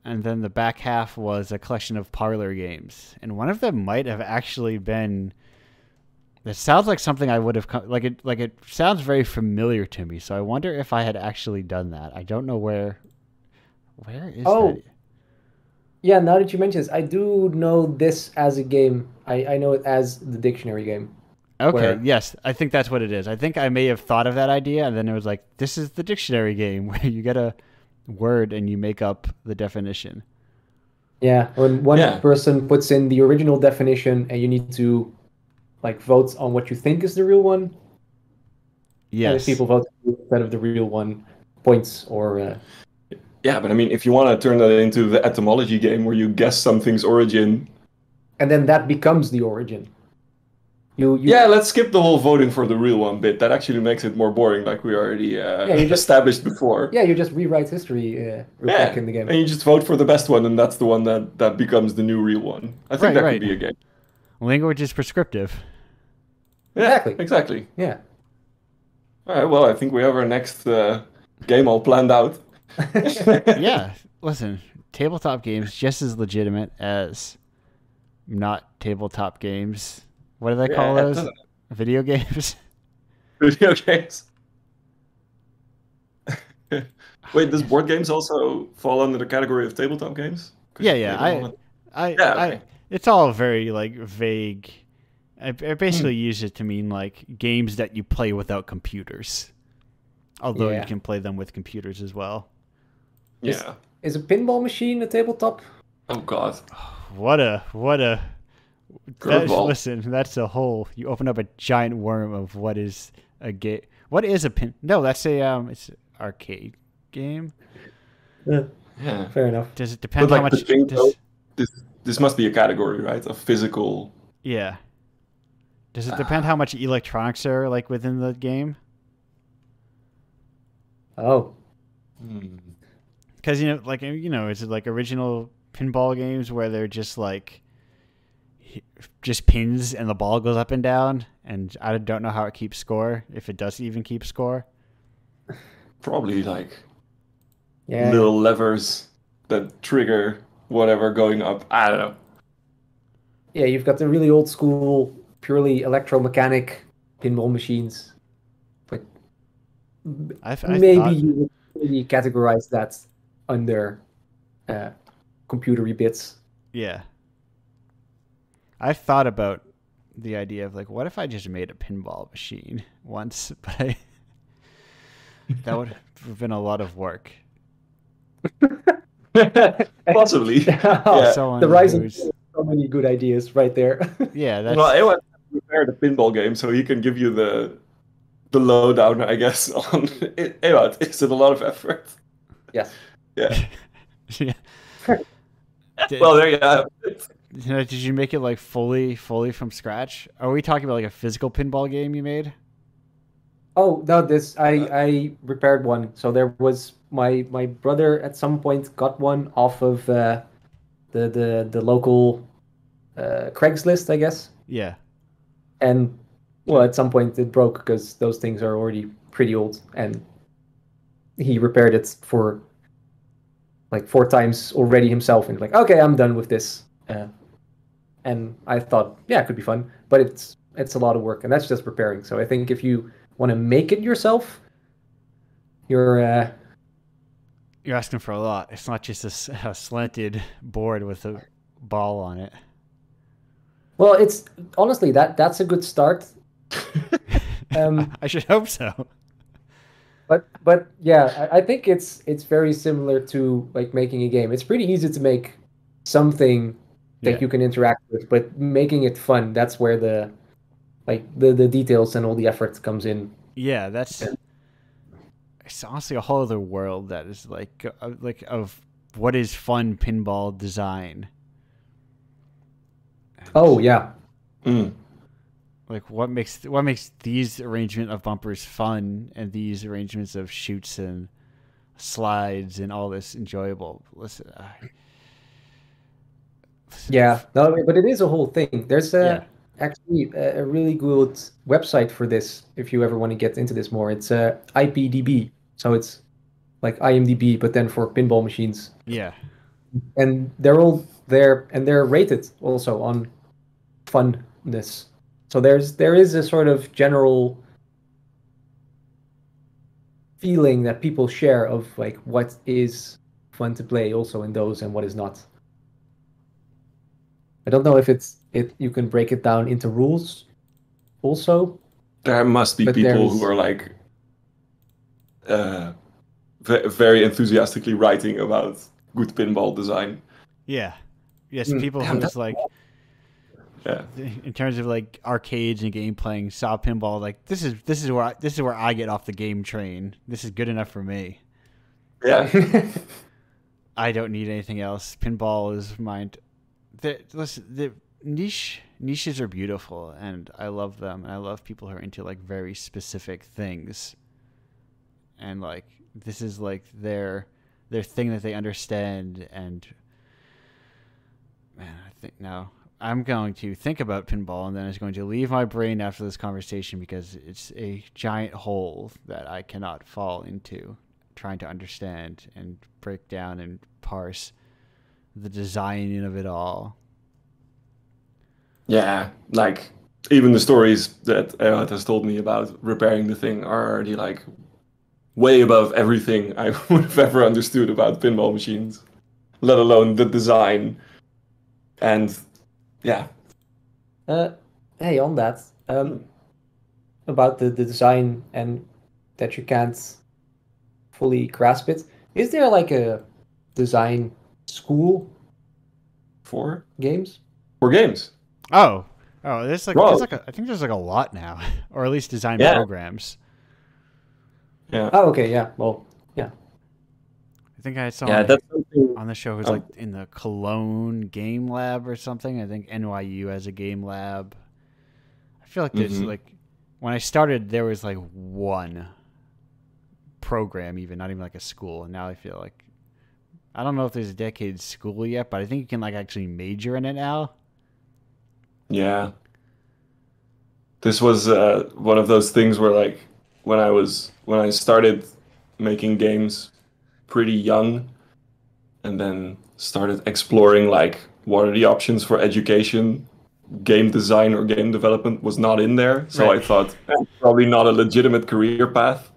And then the back half was a collection of parlor games. And one of them might have actually been, it sounds like something I would have, it sounds very familiar to me. So I wonder if I had actually done that. I don't know where is that? Yeah, now that you mention this, I do know this as a game. I know it as the dictionary game. Okay, where- yes, I think that's what it is. I think I may have thought of that idea, and then it was like, this is the dictionary game where you get a word and you make up the definition. Yeah, when one Yeah. person puts in the original definition and you need to like vote on what you think is the real one. And Yes. if people vote instead of the real one, points or Yeah, but I mean, if you want to turn that into the etymology game where you guess something's origin, and then that becomes the origin. You yeah, let's skip the whole voting for the real one bit. That actually makes it more boring, like we already you just- established before. Yeah, you just rewrite history real quick in the game. and you just vote for the best one, and that's the one that becomes the new real one. I think Right, that right. could be a game. Language is prescriptive. Yeah, Exactly. exactly. Yeah. All right, well, I think we have our next game all planned out. Yeah, listen, tabletop games just as legitimate as not tabletop games. What do they call Yeah, it those? doesn't. Video games? Video games. Wait, does board games also fall under the category of tabletop games? Because Yeah, you yeah. play them on it. I, Yeah, I. okay. It's all very like vague. I Hmm. basically use it to mean like games that you play without computers. Although you Yeah. can play them with computers as well. Is Yeah. is a pinball machine a tabletop? Oh God. What a Curveball. listen, that's a whole you open up a giant worm of what is a game. What is a pin? No, that's a it's an arcade game. Yeah, Yeah. fair enough. Does it But depend how like the much thing though, does this must be a category, right? Of physical. yeah. Does it depend Ah. how much electronics are like within the game? Oh, Hmm. Because it's like original pinball games where they're just like just pins and the ball goes up and down, and I don't know how it keeps score if it does even keep score. Probably like yeah. little levers that trigger whatever going up. I don't know. Yeah, you've got the really old school, purely electromechanic pinball machines. But I maybe thought you would really categorize that under uh, computery bits. yeah, I thought about the idea of like what if I just made a pinball machine once, but that would have been a lot of work. Possibly. Oh, Yeah. Someone the rising who's so many good ideas right there. yeah, Well, that's Ewan prepared a pinball game, so he can give you the lowdown, I guess, on it. Ewan, is it a lot of effort? Yes. Yeah. yeah. Well, Did, there you have it. did you make it like fully from scratch? Are we talking about like a physical pinball game you made? Oh no, this I repaired one. So there was my brother at some point got one off of the local Craigslist, I guess. Yeah. And well, at some point it broke because those things are already pretty old, and he repaired it for like 4 times already himself, and like, okay, I'm done with this. And I thought, yeah, it could be fun, but it's a lot of work, and that's just repairing. So I think if you want to make it yourself, you're You're asking for a lot. It's not just a slanted board with a ball on it. well, it's honestly that's a good start. I should hope so. But yeah, I think it's very similar to like making a game. It's pretty easy to make something that Yeah. you can interact with, but making it fun, that's where the details and all the effort comes in. Yeah, that's it's honestly a whole other world that is like of what is fun pinball design. Oh yeah. Mm. Like what makes these arrangement of bumpers fun and these arrangements of chutes and slides and all this enjoyable. Listen, Yeah. No, but it is a whole thing. There's yeah, actually a really good website for this if you ever want to get into this more. It's IPDB. So it's like IMDb, but then for pinball machines. yeah, And they're all there, and they're rated also on funness. So there is a sort of general feeling that people share of like what is fun to play also in those and what is not. I don't know if it you can break it down into rules also, There must be but people there's who are like uh, very enthusiastically writing about good pinball design. yeah. Yes, people Damn, who's like Yeah. in terms of like arcades and game playing saw pinball like this is where I get off the game train. This is good enough for me. Yeah. I don't need anything else. Pinball is mine. Listen, the niches are beautiful, and I love them, and I love people who are into like very specific things, and like this is like their thing that they understand. And man, I think now I'm going to think about pinball, and then it's going to leave my brain after this conversation because it's a giant hole that I cannot fall into, trying to understand and break down and parse the designing of it all. Yeah, like even the stories that Erat has told me about repairing the thing are already like way above everything I would have ever understood about pinball machines, let alone the design. And yeah. Hey, on that, about the design and that you can't fully grasp it, is there like a design school For games? games. Oh, Whoa. I think there's like a lot now, or at least design Yeah. programs. Yeah. Oh, okay, yeah. Well, yeah. I think I saw Yeah, that's something. on the show who's like in the Cologne Game Lab or something. I think NYU has a game lab. I feel like there's like when I started there was like one program, even not even like a school, and now I feel like I don't know if there's a dedicated school yet, but I think you can like actually major in it now. Yeah. This was one of those things where like when I started making games pretty young and then started exploring like what are the options for education, game design or game development was not in there. So Right. I thought probably not a legitimate career path.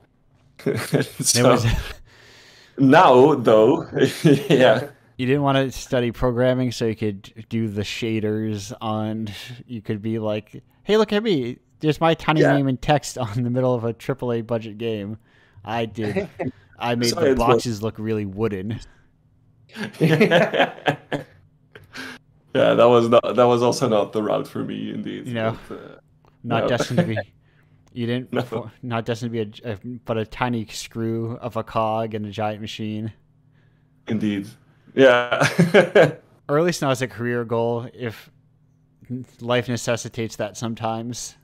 It So was now though, yeah. you didn't want to study programming so you could do the shaders on. You could be like, hey, look at me. There's my tiny Yeah. name and text on the middle of a AAA budget game. I made the Science boxes look really wooden. Yeah, that was also not the route for me indeed. You know, But, not no. destined to be. You didn't. No. Not destined to be but a tiny screw of a cog in a giant machine. Indeed. Yeah. Or at least not as a career goal, if life necessitates that sometimes.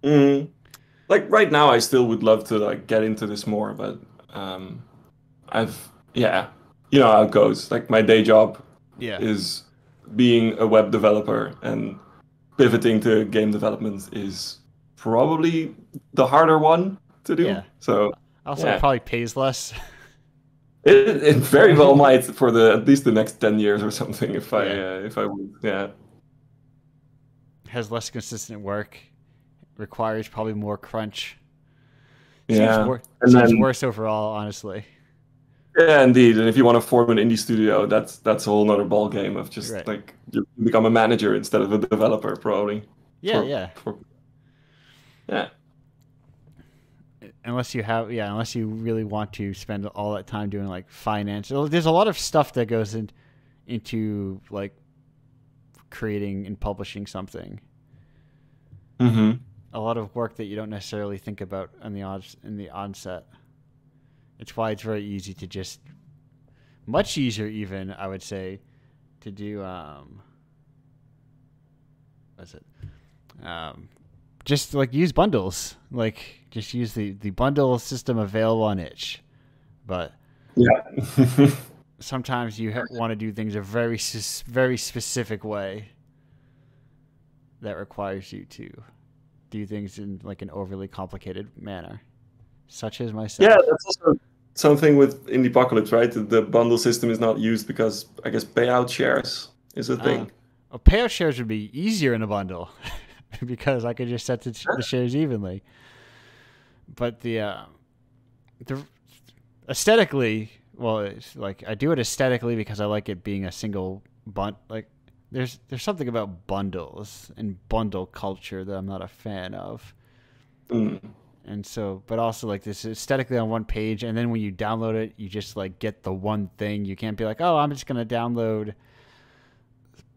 Like right now, I still would love to like get into this more, but you know how it goes. Like my day job Yeah. is being a web developer, and pivoting to game development is probably the harder one to do. Yeah. So Also, yeah. it probably pays less. it very well might for at least the next 10 years or something if I would. Yeah. Has less consistent work. Requires probably more crunch. Yeah. Seems worse overall, honestly. Yeah, indeed. And if you want to form an indie studio, that's a whole nother ball game of just Right. like you become a manager instead of a developer, probably. Yeah. Yeah. Unless you really want to spend all that time doing like finance. There's a lot of stuff that goes into like creating and publishing something. Mm-hmm. A lot of work that you don't necessarily think about in the onset. It's why it's very easy to just, much easier even, I would say, to do just like use bundles, like just use the bundle system available on itch. But Yeah. sometimes you want to do things a very specific way that requires you to do things in like an overly complicated manner, such as myself. Yeah, that's also something with Indiepocalypse, right? The bundle system is not used because I guess payout shares is a thing. Payout shares would be easier in a bundle because I could just set the shares evenly. But the aesthetically, well, it's like I do it aesthetically because I like it being a single like there's something about bundles and bundle culture that I'm not a fan of. And so, but also like this aesthetically on one page, and then when you download it, you just like get the one thing. You can't be like, oh, I'm just gonna download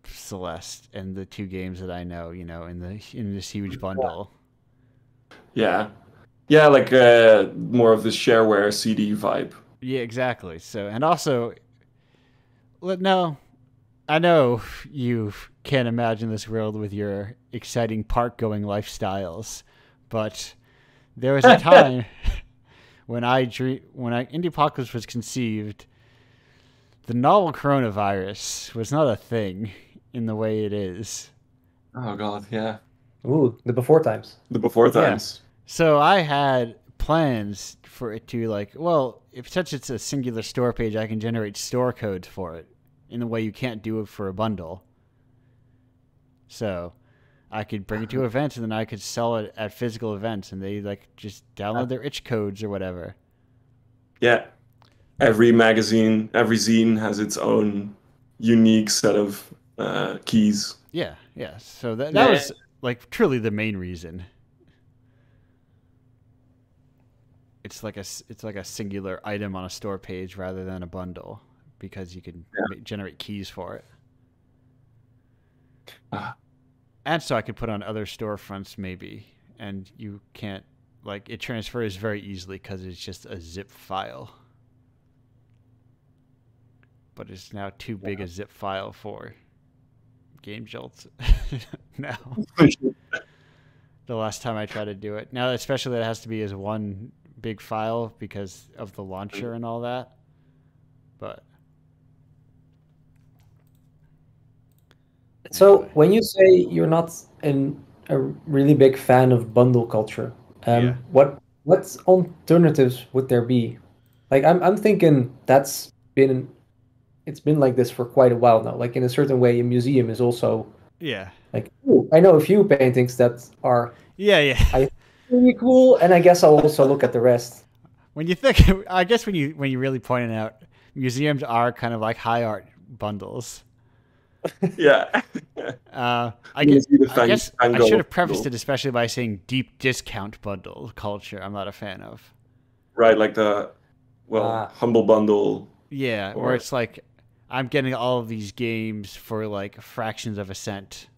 Celeste and the two games that I know, in this huge bundle. Yeah, like more of the shareware CD vibe. Yeah, exactly. So, and also, no, I know you can't imagine this world with your exciting park-going lifestyles, but there was a time when Indiepocalypse was conceived, the novel coronavirus was not a thing in the way it is. Oh God, yeah. Ooh, the before times. The before Yeah. times. So I had plans for it to like, well, if since it's a singular store page, I can generate store codes for it in the way you can't do it for a bundle. So I could bring it to events and then I could sell it at physical events and they like just download their itch codes or whatever. Yeah. Every magazine, every zine has its own unique set of keys. Yeah, yeah. So that Yeah. was like truly the main reason. It's like a singular item on a store page rather than a bundle because you can generate keys for it. And so I could put on other storefronts maybe, and you can't, like, it transfers very easily because it's just a zip file. But it's now too big a zip file for Game Jolt now. The last time I tried to do it. Now, especially that it has to be as one big file because of the launcher and all that. But So anyway. when you say you're not a really big fan of bundle culture, Yeah. what alternatives would there be? Like I'm thinking it's been like this for quite a while now. Like in a certain way, a museum is also Yeah. like, ooh, I know a few paintings that are Yeah. really cool, and I guess I'll also look at the rest. When you think, I guess when you really point it out, museums are kind of like high art bundles. Yeah. I guess I should have prefaced it especially by saying deep discount bundle culture. I'm not a fan of. Right, like the humble bundle. Yeah, where it's like I'm getting all of these games for like fractions of a cent.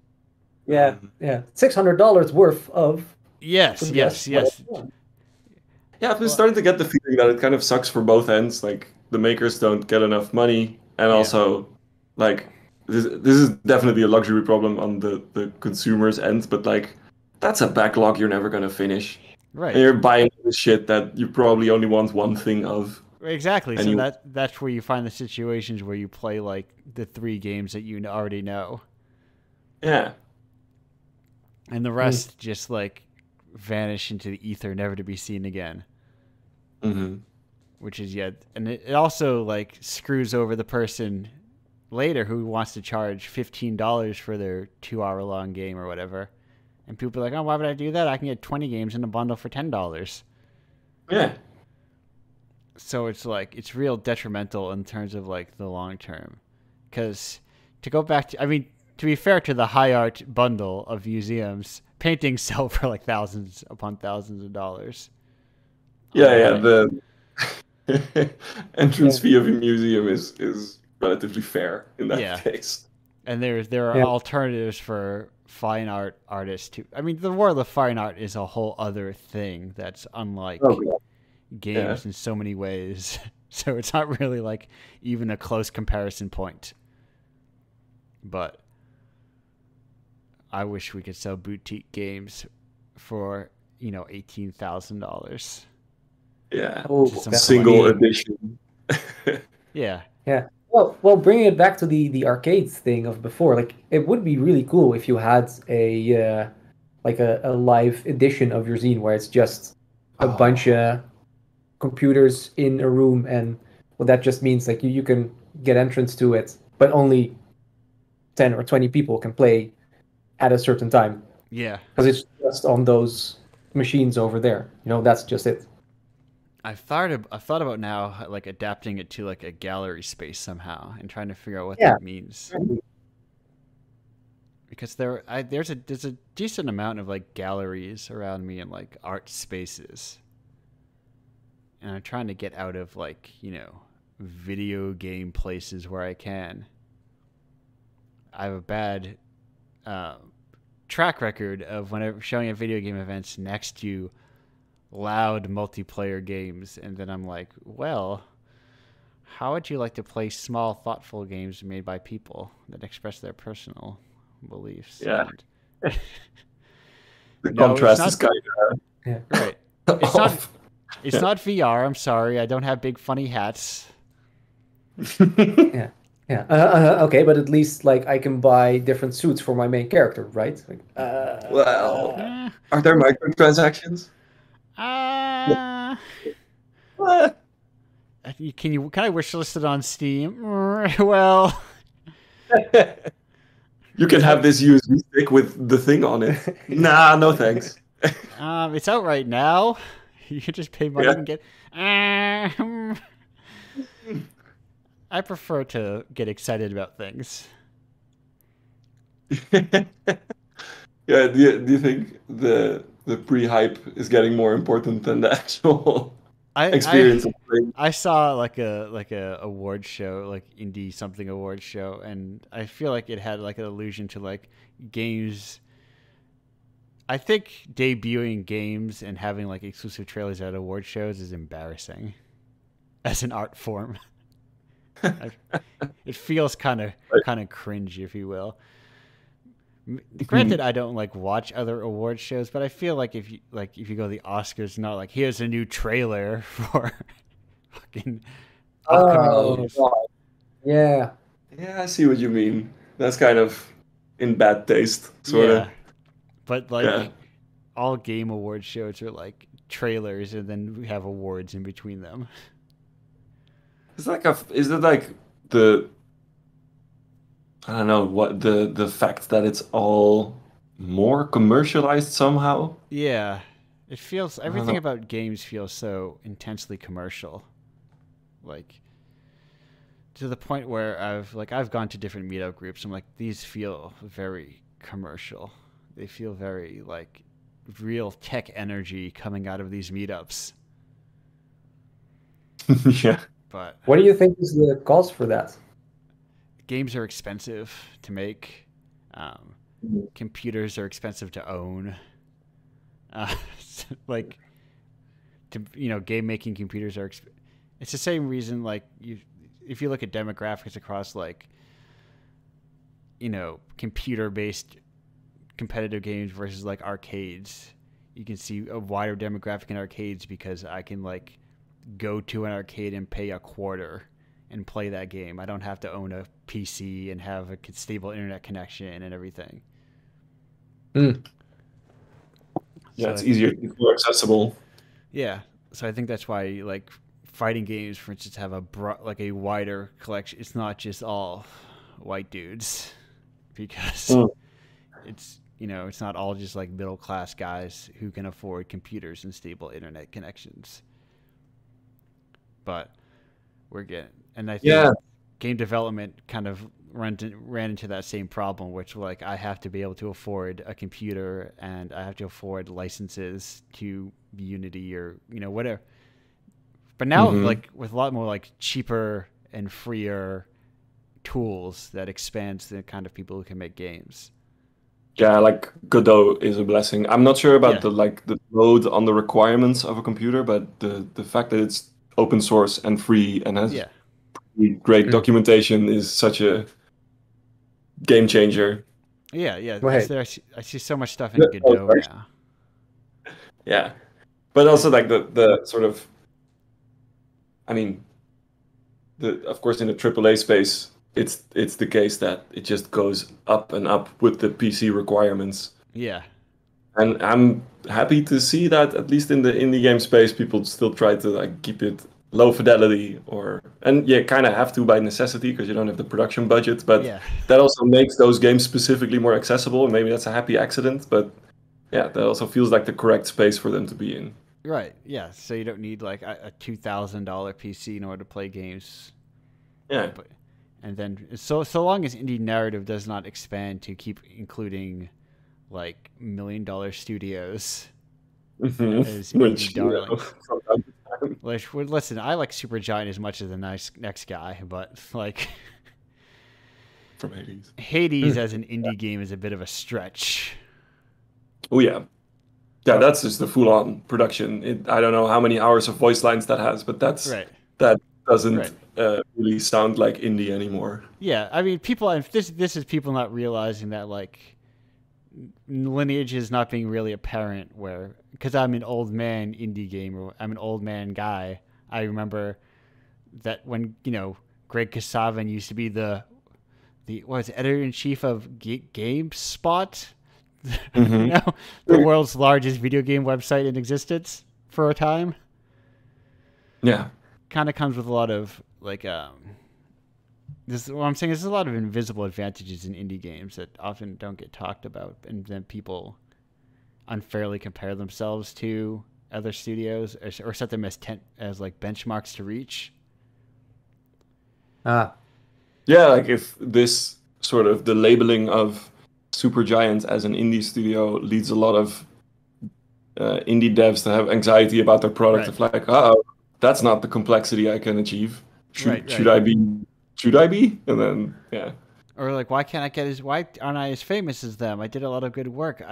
Yeah, yeah, $600 worth of. Yes. Yeah, I've been starting to get the feeling that it kind of sucks for both ends. Like the makers don't get enough money, and also like this is definitely a luxury problem on the consumer's end. But like that's a backlog you're never gonna finish. Right. And you're buying this shit that you probably only want one thing of. Exactly. And so that's where you find the situations where you play like the 3 games that you already know. Yeah. And the rest just like vanish into the ether, never to be seen again. Mm-hmm. Which is and it also like screws over the person later who wants to charge $15 for their 2-hour long game or whatever. And people are like, oh, why would I do that? I can get 20 games in a bundle for $10. Yeah. So it's like, it's real detrimental in terms of like the long term. Because to go back to, I mean, to be fair to the high art bundle of museums, paintings sell for like thousands upon thousands of dollars. Yeah, the entrance fee of a museum is relatively fair in that case. And there are alternatives for fine art artists too. I mean, the world of fine art is a whole other thing that's unlike games in so many ways. So it's not really like even a close comparison point. But I wish we could sell boutique games for, $18,000. Yeah. Single edition. Yeah. Well, bringing it back to the arcades thing of before, like it would be really cool if you had a live edition of your zine where it's just a bunch of computers in a room, and that just means like you can get entrance to it, but only 10 or 20 people can play at a certain time. Yeah. Because it's just on those machines over there. That's just it. I've thought about now like adapting it to like a gallery space somehow and trying to figure out what that means. Because there's a decent amount of like galleries around me and like art spaces. And I'm trying to get out of like, video game places where I can. I have a bad track record of whenever showing at video game events next to loud multiplayer games, and then I'm like, well, how would you like to play small, thoughtful games made by people that express their personal beliefs? Yeah. And the contrast is kind of right. It's not VR. I'm sorry, I don't have big funny hats. Yeah. Yeah. Okay, but at least like I can buy different suits for my main character, right? Like, Well, Eh, are there microtransactions? uh, What? can I wish list it on Steam? Well, You can have this USB stick with the thing on it. Nah, no thanks. it's out right now. You can just pay money Yeah. and get. I prefer to get excited about things. Yeah, do you think the pre-hype is getting more important than the actual I I experience of playing? I saw like a award show, like indie something award show, and I feel like it had like an allusion to like games. I think debuting games and having like exclusive trailers at award shows is embarrassing as an art form. I, it feels kind of cringe, if you will. Granted, I don't like watch other award shows, but I feel like if you go to the Oscars, not like here's a new trailer for fucking upcoming oh movies. God. Yeah. Yeah, I see what you mean. That's kind of in bad taste, sort of. Yeah, but Yeah. like all game award shows are like trailers, and then we have awards in between them. Is it like the I don't know what the fact that it's all more commercialized somehow? Yeah, it feels I don't everything know. about games feels so intensely commercial, like to the point where I've gone to different meetup groups. I'm like, these feel very commercial. They feel very like real tech energy coming out of these meetups. Yeah. But What do you think is the cause for that? games are expensive to make. Um, Computers are expensive to own. Uh, like game making computers are. It's the same reason if you look at demographics across computer based competitive games versus like arcades, you can see a wider demographic in arcades because I can like go to an arcade and pay a quarter and play that game. I don't have to own a PC and have a stable internet connection and everything. Mm. Yeah, So it's easier, it's more accessible. yeah, so I think that's why like fighting games, for instance, have like a wider collection. It's not just all white dudes because Mm. it's not all just like middle class guys who can afford computers and stable internet connections. But and I think Yeah. game development kind of ran into that same problem, which like I have to be able to afford a computer and I have to afford licenses to Unity or whatever. But now Hmm. like with a lot more like cheaper and freer tools that expands the kind of people who can make games. Yeah, like Godot is a blessing. I'm not sure about Yeah, the load on the requirements of a computer, but the fact that it's open source and free and has yeah, great Mm. documentation is such a game changer. yeah. Wait. I see so much stuff Yeah. in Godot now. Yeah. But also like the sort of I mean the of course in the AAA space it's the case that it just goes up and up with the PC requirements. Yeah, And I'm happy to see that at least in the indie game space, people still try to like keep it low fidelity and you kind of have to by necessity because you don't have the production budget, but yeah. that also makes those games specifically more accessible. And maybe that's a happy accident, but yeah, that also feels like the correct space for them to be in. Right. Yeah. So you don't need like a $2,000 PC in order to play games. Yeah. But and then so long as indie narrative does not expand to keep including like $1 million studios as indie Which, darlings. from time to time. Like, well, listen, I like Supergiant as much as the next guy, but like From Hades. Hades Mm. as an indie game is a bit of a stretch. Oh yeah. Yeah, that's just the full-on production. I don't know how many hours of voice lines that has, but Right. that doesn't Right. really sound like indie anymore. Yeah. I mean, this is people not realizing that like lineage is not being really apparent where because I'm an old man indie gamer, I'm an old man guy. I remember that when Greg Kasavin used to be the editor in chief of GameSpot, Mm-hmm. the world's largest video game website in existence for a time. Yeah. Kind of comes with a lot of what I'm saying is there's a lot of invisible advantages in indie games that often don't get talked about, and then people unfairly compare themselves to other studios or set them as like benchmarks to reach. Ah, Yeah, like if this sort of the labeling of Supergiant as an indie studio leads a lot of indie devs to have anxiety about their product. Right. Of like, oh, that's not the complexity I can achieve. Should I be? Should I be? And then yeah. Or like, why aren't I as famous as them? I did a lot of good work.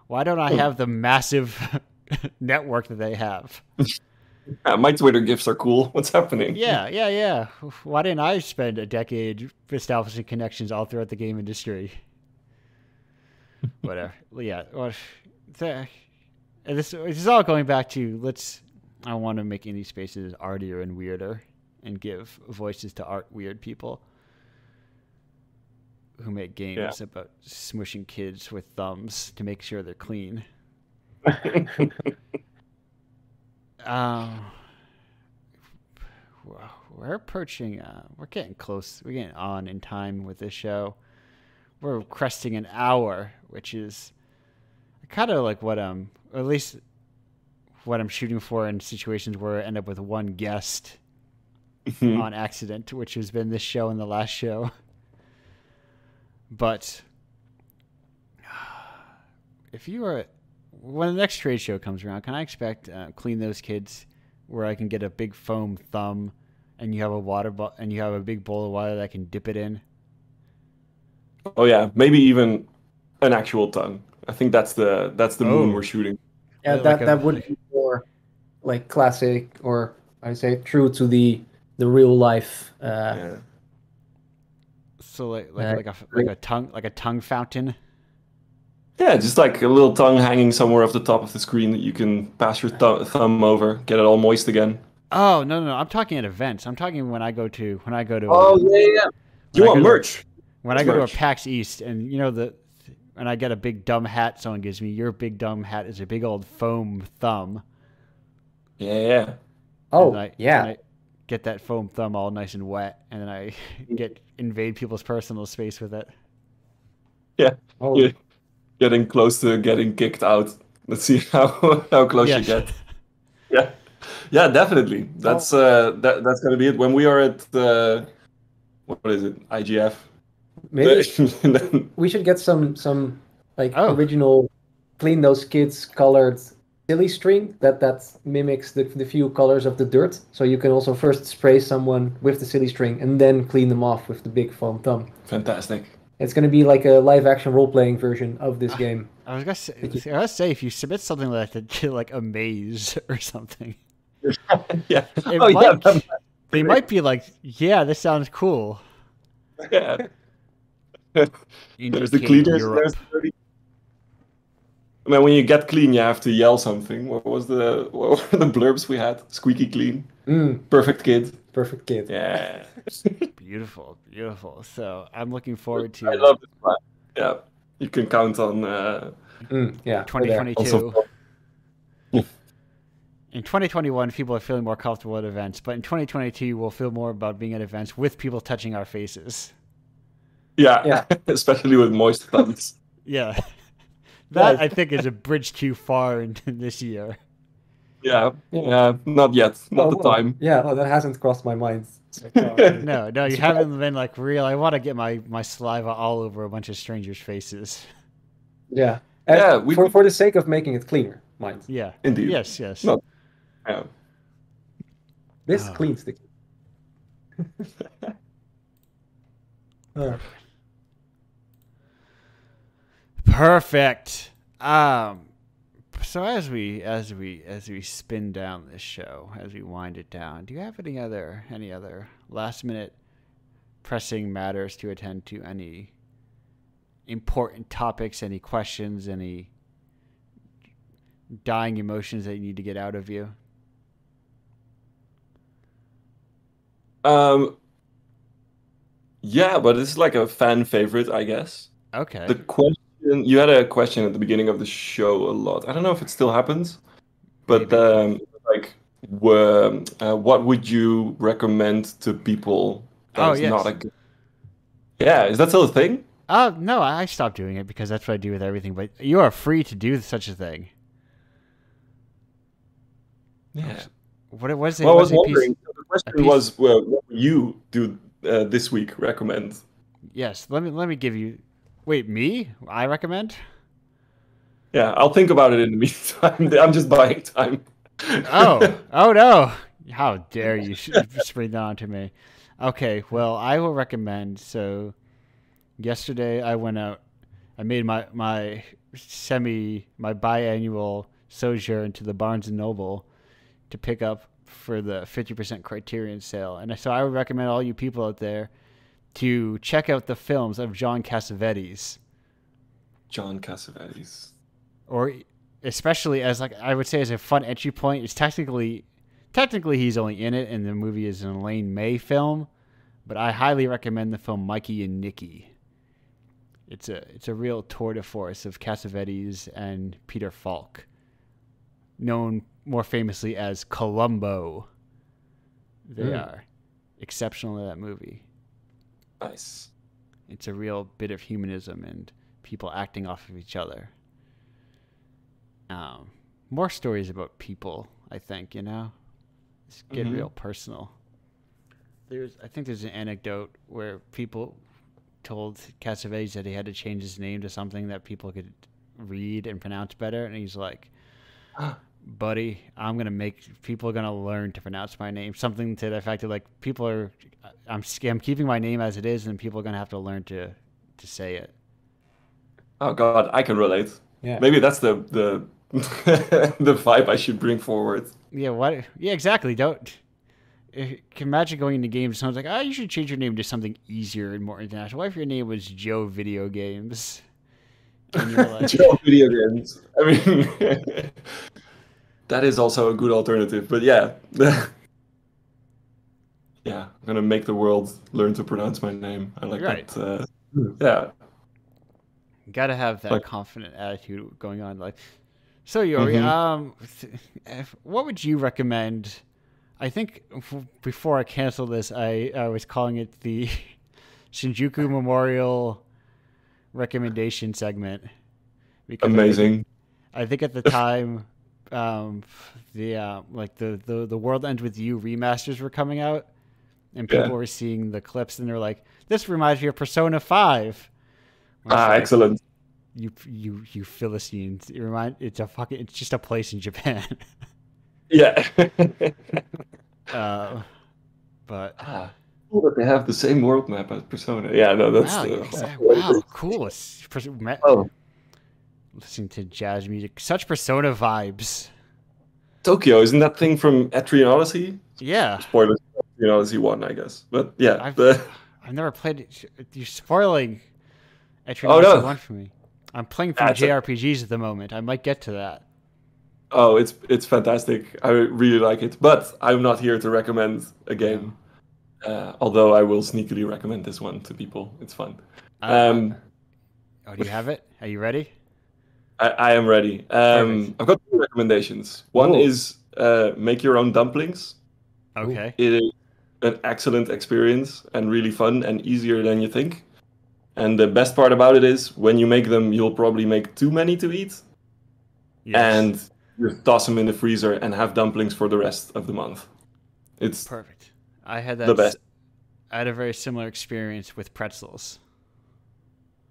Why don't I have the massive network that they have? Yeah, my Twitter gifs are cool. What's happening? Yeah. Why didn't I spend a decade establishing connections all throughout the game industry? Whatever. Yeah. This is all going back to I want to make indie spaces artier and weirder and give voices to art weird people who make games about smushing kids with thumbs to make sure they're clean. We're approaching. We're getting close. We're getting on in time with this show. We're cresting an hour, which is kind of like at least what I'm shooting for in situations where I end up with one guest on accident, which has been this show and the last show. But when the next trade show comes around, can I expect Clean Those Kids, where I can get a big foam thumb, and you have and you have a big bowl of water that I can dip it in? Oh yeah, maybe even an actual tongue. I think that's the moon we're shooting. Yeah, that would be more like classic, or I say true to the real life. So like a tongue fountain. Yeah, just like a little tongue hanging somewhere off the top of the screen that you can pass your thumb over, get it all moist again. Oh no! I'm talking at events. I'm talking when I go to. Oh yeah. You want merch? When I go to a PAX East, and and I get a big dumb hat someone gives me. Your big dumb hat is a big old foam thumb. Yeah. Oh, and I get that foam thumb all nice and wet, and then I invade people's personal space with it. Yeah. Oh. You're getting close to getting kicked out. Let's see how close you get. Yeah. Yeah, definitely. That's that's gonna be it. When we are at what is it? IGF. Maybe we should get some original Clean Those Kids colored silly string that mimics the few colors of the dirt. So you can also first spray someone with the silly string and then clean them off with the big foam thumb. Fantastic. It's going to be like a live action role playing version of this game. I was gonna say if you submit something like that to like a maze or something. Yeah. They might be like, yeah, this sounds cool. Yeah. There's the cleaners. There's the I mean, when you get clean, you have to yell something. What were the blurbs we had? Squeaky clean. Perfect kid. Perfect kid. Yeah. Beautiful. So I'm looking forward to. I love this plan. Yeah. You can count on. 2022. In 2021, people are feeling more comfortable at events, but in 2022, we'll feel more about being at events with people touching our faces. Yeah. Especially with moist thumbs. Yeah. That, I think, is a bridge too far in this year. Yeah. Not yet. Not the time. Yeah, that hasn't crossed my mind. No, you haven't been like real. I want to get my saliva all over a bunch of strangers' faces. Yeah. Yeah. For the sake of making it cleaner, mind. Yeah. Indeed. Yes. No. Yeah. This cleans the. Perfect. So as we spin down this show, as we wind it down, do you have any other last minute pressing matters to attend to? Any important topics? Any questions? Any dying emotions that you need to get out of you? Yeah, but it's like a fan favorite, I guess. Okay. The question you had a question at the beginning of the show a lot. I don't know if it still happens, but Maybe. like, what would you recommend to people that Oh, is not yes. a good? Yeah, is that still a thing? Oh, no, I stopped doing it because that's what I do with everything. But you are free to do such a thing. Yeah. What was it? Well, I Was was a piece? wondering. The A question piece? was, well, what would you do this week? Recommend? Yes. Let me give you. Wait, me? I recommend. Yeah, I'll think about it in the meantime. I'm just buying time. Oh no! How dare you spring that onto me? Okay, well, I will recommend. So, yesterday I went out. I made my biannual sojourn to the Barnes and Noble to pick up for the 50% Criterion sale, and so I would recommend all you people out there to check out the films of John Cassavetes, John Cassavetes. or especially as like I would say as a fun entry point. It's technically he's only in it, and the movie is an Elaine May film, but I highly recommend the film Mikey and Nicky. It's a real tour de force of Cassavetes and Peter Falk, known more famously as Columbo. They are exceptional in that movie. Nice. It's a real bit of humanism and people acting off of each other. More stories about people, I think, It's get real personal. I think there's an anecdote where people told Cassavetes that he had to change his name to something that people could read and pronounce better, and he's like, buddy, people are gonna learn to pronounce my name. Something to the fact that like I'm keeping my name as it is, and people are gonna have to learn to say it. Oh God, I can relate. Yeah. Maybe that's the the vibe I should bring forward. Yeah, what? Yeah, exactly. Don't imagine going into games. Someone's like, "Oh, you should change your name to something easier and more international." What if your name was Joe Video Games? And you're like, Joe Video Games. I mean, that is also a good alternative. But yeah, yeah, I'm gonna make the world learn to pronounce my name. I like Right. that. Yeah, you gotta have that Like- confident attitude going on. Like, so Yori, what would you recommend? I think before I cancel this, I was calling it the Shinjuku Memorial recommendation segment. Because amazing. I think at the time, the World Ends With You remasters were coming out, and people were seeing the clips, and they're like, "This reminds me of Persona 5." Like, Excellent. You Philistines! It's just a place in Japan. Yeah. But Cool that they have the same world map as Persona. Yeah, no, that's wow, cool. Oh, Listening to jazz music, such Persona vibes. Tokyo, isn't that thing from Etrian Odyssey? Yeah, Spoilers, Etrian Odyssey 1, I guess. But yeah. I've never played it. You're spoiling Etrian Oh, Odyssey no. 1 for me. I'm playing through JRPGs at the moment. I might get to that. Oh, it's fantastic. I really like it. But I'm not here to recommend a game. Although I will sneakily recommend this one to people. It's fun. Do you have it? Are you ready? I am ready. I've got two recommendations. One is make your own dumplings. Okay. It is an excellent experience and really fun and easier than you think. And the best part about it is when you make them, you'll probably make too many to eat. Yes. And you toss them in the freezer and have dumplings for the rest of the month. It's perfect. I had that. the best. I had a very similar experience with pretzels.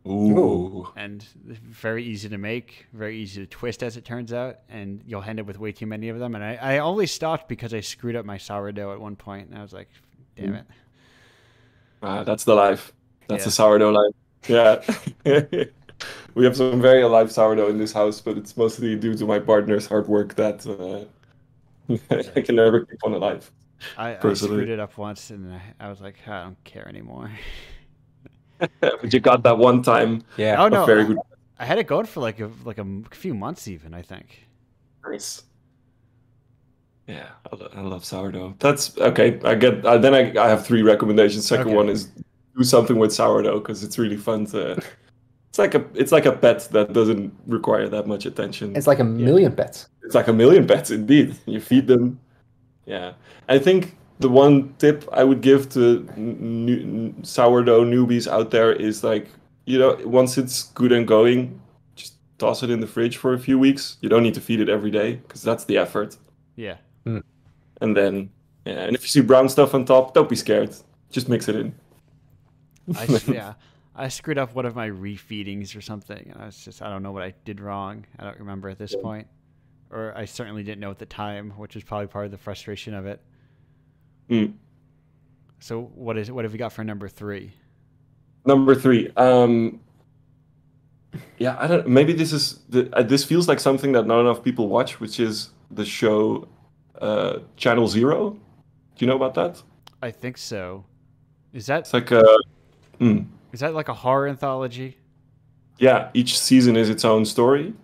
Ooh. And very easy to make, very easy to twist, as it turns out, and you'll end up with way too many of them. And I only stopped because I screwed up my sourdough at one point, and I was like, damn it. That's the life. That's Yeah. the sourdough life. Yeah. We have some very alive sourdough in this house, but it's mostly due to my partner's hard work that I can never keep one alive. I personally. screwed it up once, and I was like, I don't care anymore. But you got that one time. Yeah. Oh no, Very good. I had it going for like a few months even, I think. Nice. Yeah, I love sourdough. That's okay. I have three recommendations. Second Okay. one is do something with sourdough because it's really fun to. It's like a pet that doesn't require that much attention. It's like a million pets. It's like a million pets indeed. You feed them. Yeah, I think the one tip I would give to sourdough newbies out there is like, once it's good and going, just toss it in the fridge for a few weeks. You don't need to feed it every day because that's the effort. Yeah. And then, yeah, and if you see brown stuff on top, don't be scared. Just mix it in. I screwed up one of my refeedings or something, and I don't know what I did wrong. I don't remember at this point. Or I certainly didn't know at the time, which was probably part of the frustration of it. So what have we got for number 3? Number 3. Yeah, I don't. Maybe this feels like something that not enough people watch, which is the show Channel Zero. Do you know about that? I think so. Is that? It's like Is that like a horror anthology? Yeah, each season is its own story.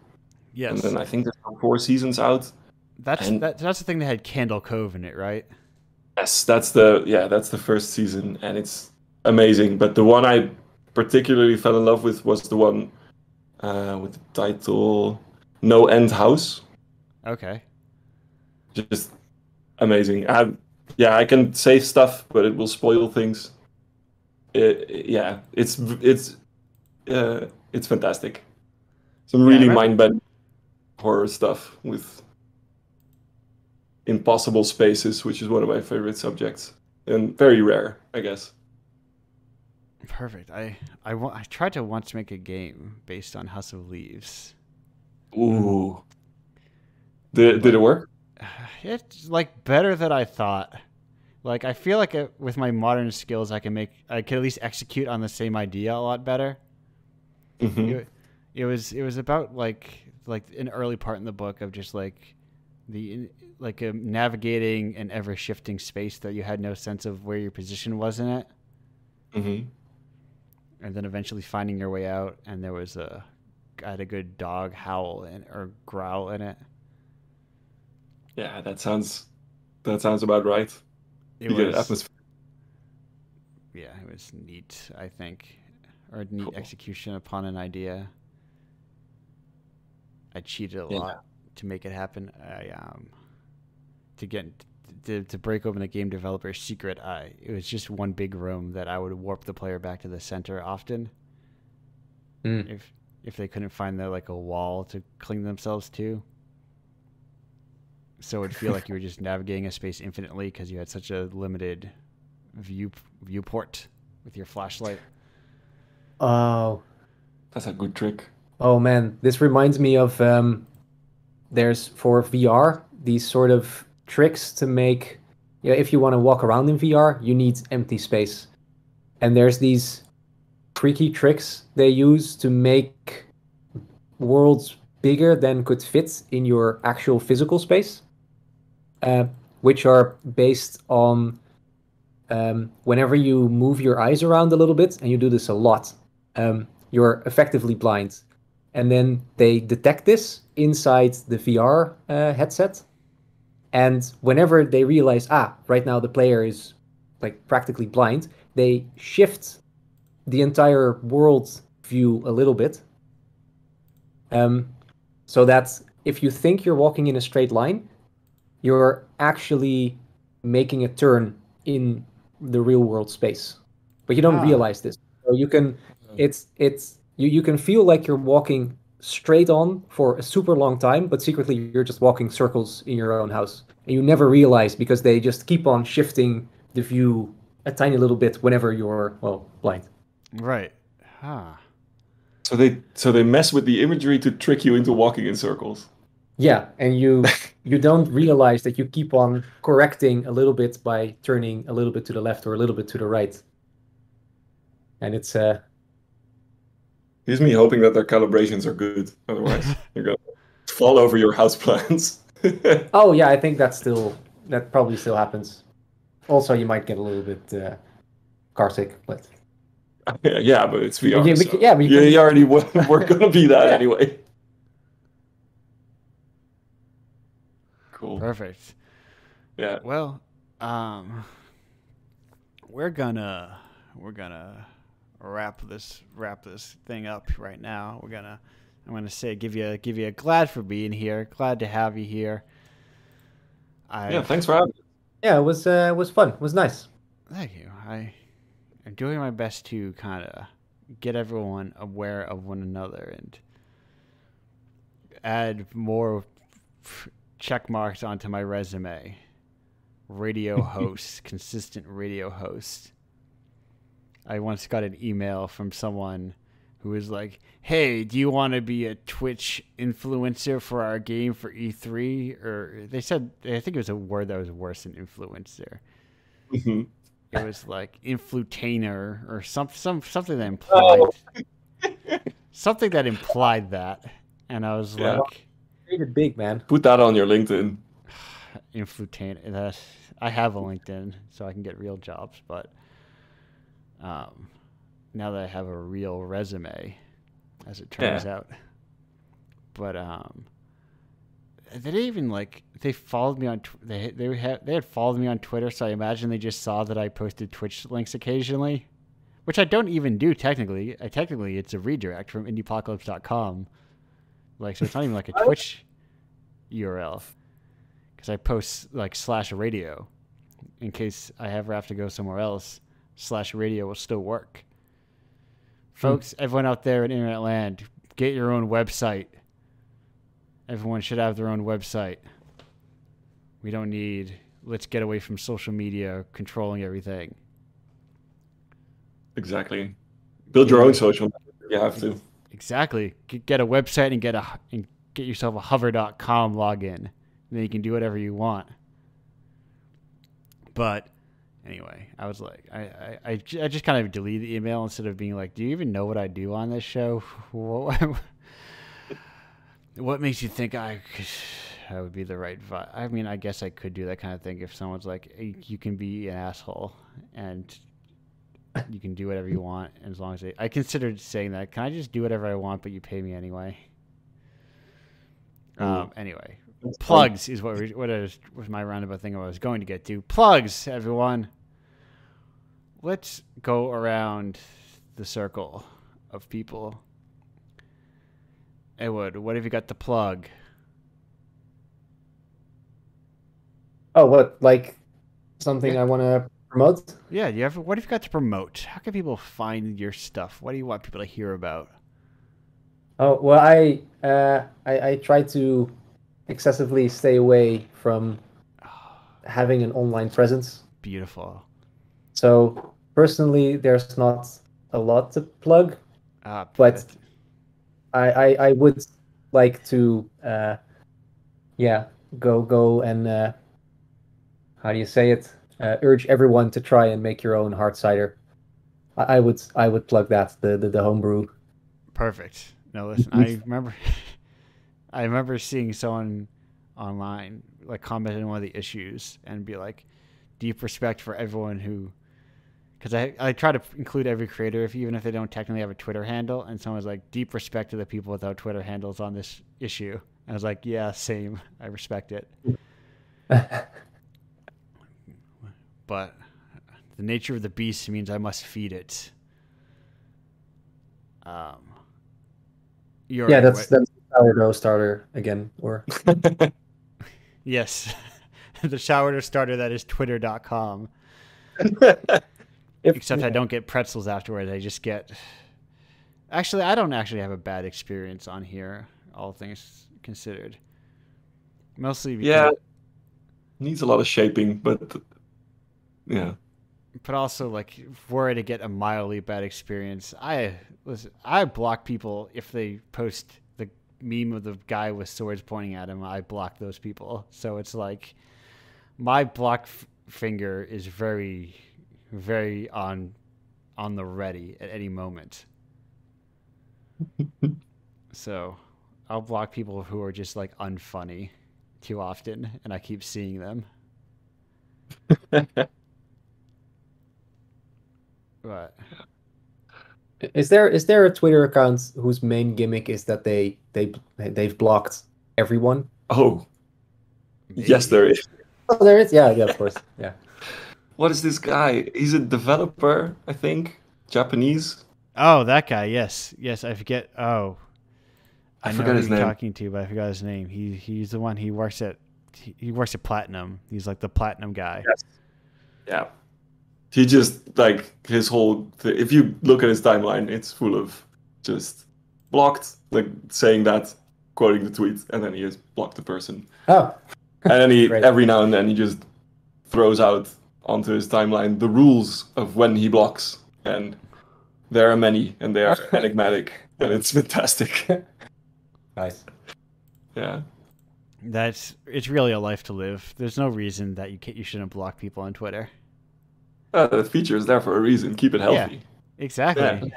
Yes. And then I think there's 4 seasons out. That's the thing that had Candle Cove in it, right? Yes, that's the first season, and it's amazing. But the one I particularly fell in love with was the one with the title No End House. Okay. Just amazing. I can say stuff, but it will spoil things. It's fantastic. Some really mind-bending horror stuff with impossible spaces, which is one of my favorite subjects, and very rare, I guess. Perfect. I tried to once make a game based on House of Leaves. Ooh. Did it work? It's like better than I thought. Like I feel like with my modern skills, I can at least execute on the same idea a lot better. Mm-hmm. It was about like an early part in the book of just navigating an ever shifting space that you had no sense of where your position was in it. Mm-hmm. And then eventually finding your way out, and there was I had a good dog howl or growl in it. Yeah, that sounds about right. It was atmosphere. Yeah, it was neat, I think, or a neat execution upon an idea. I cheated a lot to make it happen. To break open the game developer's secret, it was just one big room that I would warp the player back to the center often. If they couldn't find a wall to cling themselves to. So it'd feel like you were just navigating a space infinitely because you had such a limited viewport with your flashlight. Oh, that's a good trick. Oh man, this reminds me of there's for VR these sort of tricks to make. If you want to walk around in VR, you need empty space, and there's these freaky tricks they use to make worlds bigger than could fit in your actual physical space. Which are based on whenever you move your eyes around a little bit, and you do this a lot, you're effectively blind. And then they detect this inside the VR headset. And whenever they realize, right now the player is practically blind, they shift the entire world view a little bit. So that if you think you're walking in a straight line, you're actually making a turn in the real world space, but you don't realize this. So you can, you can feel like you're walking straight on for a super long time, but secretly you're just walking circles in your own house, and you never realize because they just keep on shifting the view a tiny little bit whenever you're blind. Right. So they mess with the imagery to trick you into walking in circles. Yeah, and you don't realize that you keep on correcting a little bit by turning a little bit to the left or a little bit to the right. And it's Here's me hoping that their calibrations are good. Otherwise, you're gonna fall over your houseplants. Oh yeah, I think that probably still happens. Also, you might get a little bit car sick, but yeah, but it's VR. But you already we're gonna be that anyway. Cool. Perfect. Yeah. Well, we're gonna we're gonna wrap this thing up right now. I'm gonna say give you a glad for being here. Glad to have you here. Yeah, thanks for having me. Yeah, it was fun. It was nice. Thank you. I'm doing my best to kind of get everyone aware of one another and add more check marks onto my resume. Radio host, consistent radio host. I once got an email from someone who was like, "Hey, do you want to be a Twitch influencer for our game for E3?" Or they said, I think it was a word that was worse than influencer. Mm-hmm. It was like influtainer or something that implied something that implied that. And I was like, "Made it big, man." Put that on your LinkedIn. Influtainer. I have a LinkedIn, so I can get real jobs, but now that I have a real resume, as it turns out. But they didn't even they followed me on they had followed me on Twitter, so I imagine they just saw that I posted Twitch links occasionally, which I don't even do technically. Technically it's a redirect from indiepocalypse.com. So it's not even like a Twitch URL, because I post /radio in case I ever have to go somewhere else. /radio will still work. Folks, everyone out there in internet land, get your own website. Everyone should have their own website. We don't need, let's get away from social media controlling everything. Exactly. Build your own social media. You have to. Exactly. Get a website and get yourself a hover.com login. And then you can do whatever you want. But anyway, I was like, I just kind of deleted the email instead of being like, do you even know what I do on this show? What makes you think I would be the right vibe? I mean, I guess I could do that kind of thing if someone's like, hey, you can be an asshole and you can do whatever you want, as long as I considered saying that. Can I just do whatever I want, but you pay me anyway? Anyway, plugs is what was my roundabout thing I was going to get to. Plugs, everyone. Let's go around the circle of people. Edward, what have you got to plug? Oh, what, something I want to promote? Yeah, what have you got to promote? How can people find your stuff? What do you want people to hear about? Oh, well, I try to excessively stay away from having an online presence. Beautiful. So personally, there's not a lot to plug, but I would like to, go and how do you say it? Urge everyone to try and make your own hard cider. I would plug that, the homebrew. Perfect. No, listen, I remember seeing someone online comment on one of the issues and be like, deep respect for everyone who, because I try to include every creator, even if they don't technically have a Twitter handle, and someone's like, deep respect to the people without Twitter handles on this issue. And I was like, yeah, same. I respect it. But the nature of the beast means I must feed it. That's the sourdough starter again, or yes, the sourdough starter that is twitter.com. Except I don't get pretzels afterwards. I just get. Actually, I don't actually have a bad experience on here, all things considered. Mostly because needs a lot of shaping, but yeah. But also, were I to get a mildly bad experience, I block people if they post the meme of the guy with swords pointing at him. I block those people. So it's like my block finger is very, very on the ready at any moment. So I'll block people who are just unfunny too often, and I keep seeing them. But is there a Twitter account whose main gimmick is that they've blocked everyone? Oh, maybe. yes, there is. Oh, there is. Yeah, of course. Yeah. what is this guy? He's a developer, I think, Japanese. Oh, that guy. Yes, yes. I forget. Oh, I know forgot who his you're name. talking to, but I forgot his name. He's the one. He works at Platinum. He's like the Platinum guy. Yes. Yeah. He just like his whole. If you look at his timeline, it's full of just blocked, like saying that, quoting the tweet, and then he just blocked the person. Oh, And then he Great. every now and then he just throws out onto his timeline the rules of when he blocks, and there are many, and they are enigmatic, and it's fantastic. nice. Yeah. It's really a life to live. There's no reason that you shouldn't block people on Twitter. The feature is there for a reason. Keep it healthy. Exactly.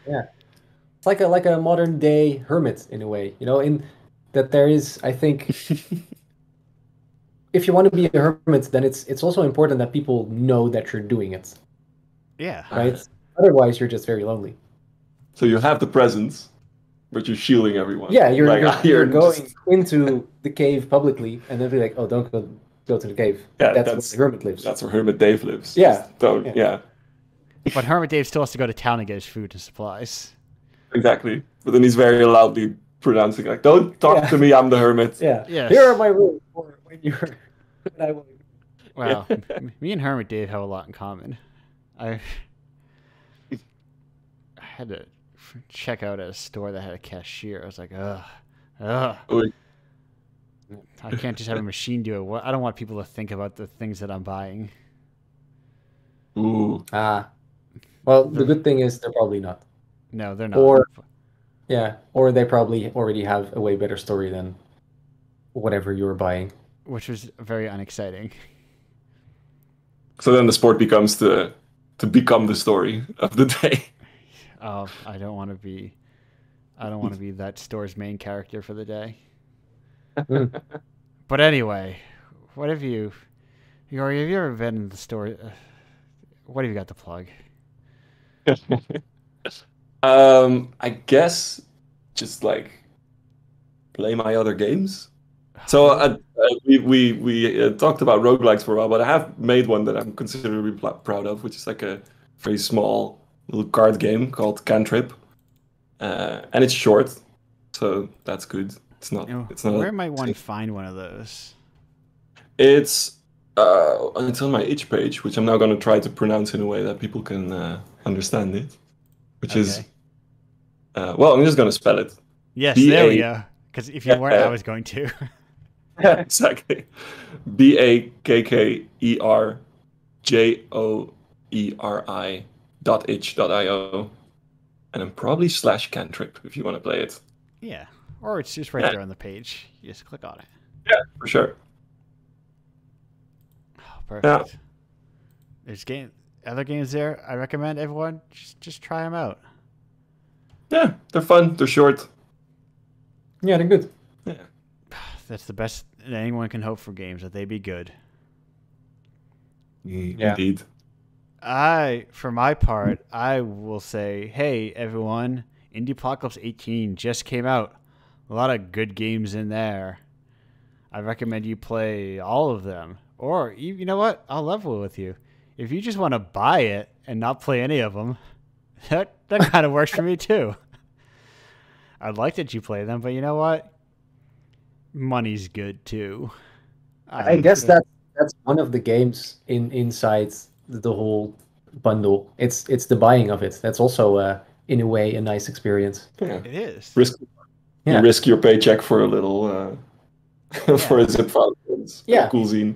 Yeah. It's like a modern day hermit in a way, in that there is, I think, if you want to be a hermit, then it's also important that people know that you're doing it, Yeah. right? Otherwise, you're just very lonely. So you have the presence, but you're shielding everyone. Yeah, you're you're going just- into the cave publicly, and then be like, oh, don't go to the cave. Yeah, that's where the hermit lives. That's where Hermit Dave lives. Yeah. So, Yeah. yeah, But Hermit Dave still has to go to town and get his food and supplies. exactly. But then he's very loudly pronouncing like, "Don't talk to me. I'm the hermit." Yeah. Yes. Here are my rules for when you're. When I will. Wow. Me and Hermit Dave have a lot in common. I had to check out at a store that had a cashier. I was like, ugh. Oy. I can't just have a machine do it. I don't want people to think about the things that I'm buying. Ooh. Well, the good thing is they're probably not. No, they're not. Or they probably already have a way better story than whatever you were buying. Which was very unexciting. So then the sport becomes to become the story of the day. Oh, I don't want to be that store's main character for the day. But anyway, what have you ever been in the store? What have you got to plug? I guess just like play my other games. So we talked about roguelikes for a while, but I have made one that I'm considerably proud of, which is like a very small little card game called Cantrip, and it's short, so that's good. It's not. Where might one find one of those? It's on my itch page, which I'm now going to try to pronounce in a way that people can understand it. Which is, well, I'm just going to spell it. Yes, there we go. Because if you weren't, I was going to. Exactly. BAKKERJOERI.itch.io. And then probably /cantrip if you want to play it. Yeah. Or it's just right there on the page. You just click on it. Yeah, for sure. Oh, perfect. Yeah. There's other games there. I recommend everyone just try them out. Yeah, they're fun. They're short. Yeah, they're good. Yeah. That's the best that anyone can hope for games, that they be good. Yeah. Indeed. For my part, I will say, hey, everyone, Indiepocalypse 18 just came out. A lot of good games in there. I recommend you play all of them. Or, you know what? I'll level with you. If you just want to buy it and not play any of them, that kind of works for me too. I'd like that you play them, but you know what? Money's good too. I guess that's one of the games inside the whole bundle. It's the buying of it. That's also in a way a nice experience. Yeah. It is. You risk your paycheck for a little for a zip file. It's a cool zine.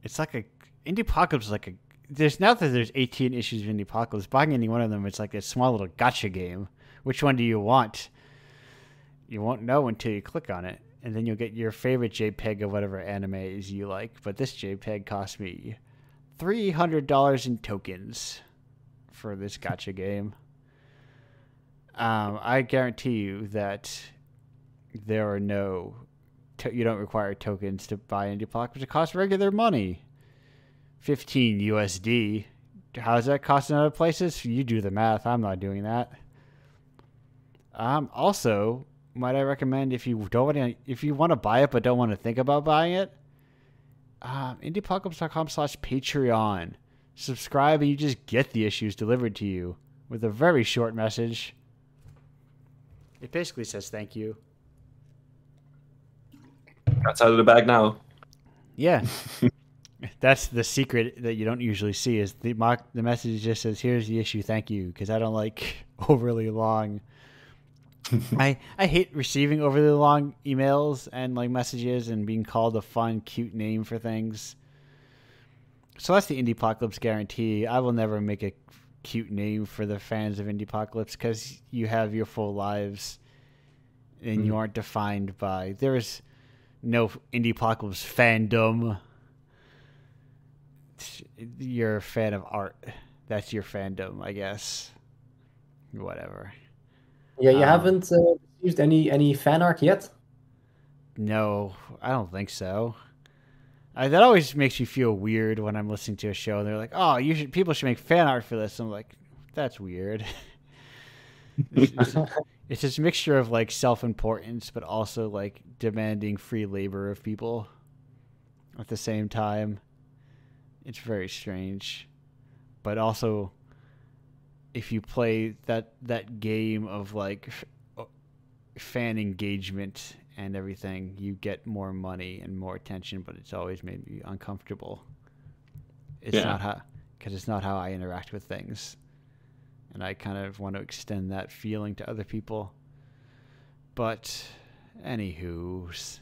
It's like Indiepocalypse is like a. There's 18 issues of Indiepocalypse. Buying any one of them, it's like a small little gotcha game. Which one do you want? You won't know until you click on it, and then you'll get your favorite JPEG of whatever animes you like. But this JPEG cost me $300 in tokens for this gotcha game. I guarantee you that there are no. You don't require tokens to buy Indiepocalypse. It costs regular money. 15 USD. How does that cost in other places? You do the math. I'm not doing that. Also, might I recommend if you want to buy it but don't want to think about buying it, indiepocalypse.com/Patreon. subscribe and you just get the issues delivered to you with a very short message. It basically says thank you. That's out of the bag now. Yeah. That's the secret that you don't usually see is the message just says, here's the issue, thank you, because I don't like overly long. I hate receiving overly long emails and like messages and being called a fun, cute name for things. So that's the Indiepocalypse guarantee. I will never make a cute name for the fans of Indiepocalypse because you have your full lives and you aren't defined by... There is no Indiepocalypse fandom. You're a fan of art. That's your fandom, I guess. Whatever. Yeah, you haven't used any fan art yet? No, I don't think so. That always makes me feel weird when I'm listening to a show and they're like, "Oh, people should make fan art for this." I'm like, "That's weird." It's this mixture of like self-importance, but also like demanding free labor of people at the same time. It's very strange, but also, if you play that game of like fan engagement and everything, you get more money and more attention, but it's always made me uncomfortable. It's not how I interact with things, and I kind of want to extend that feeling to other people. But anywho's,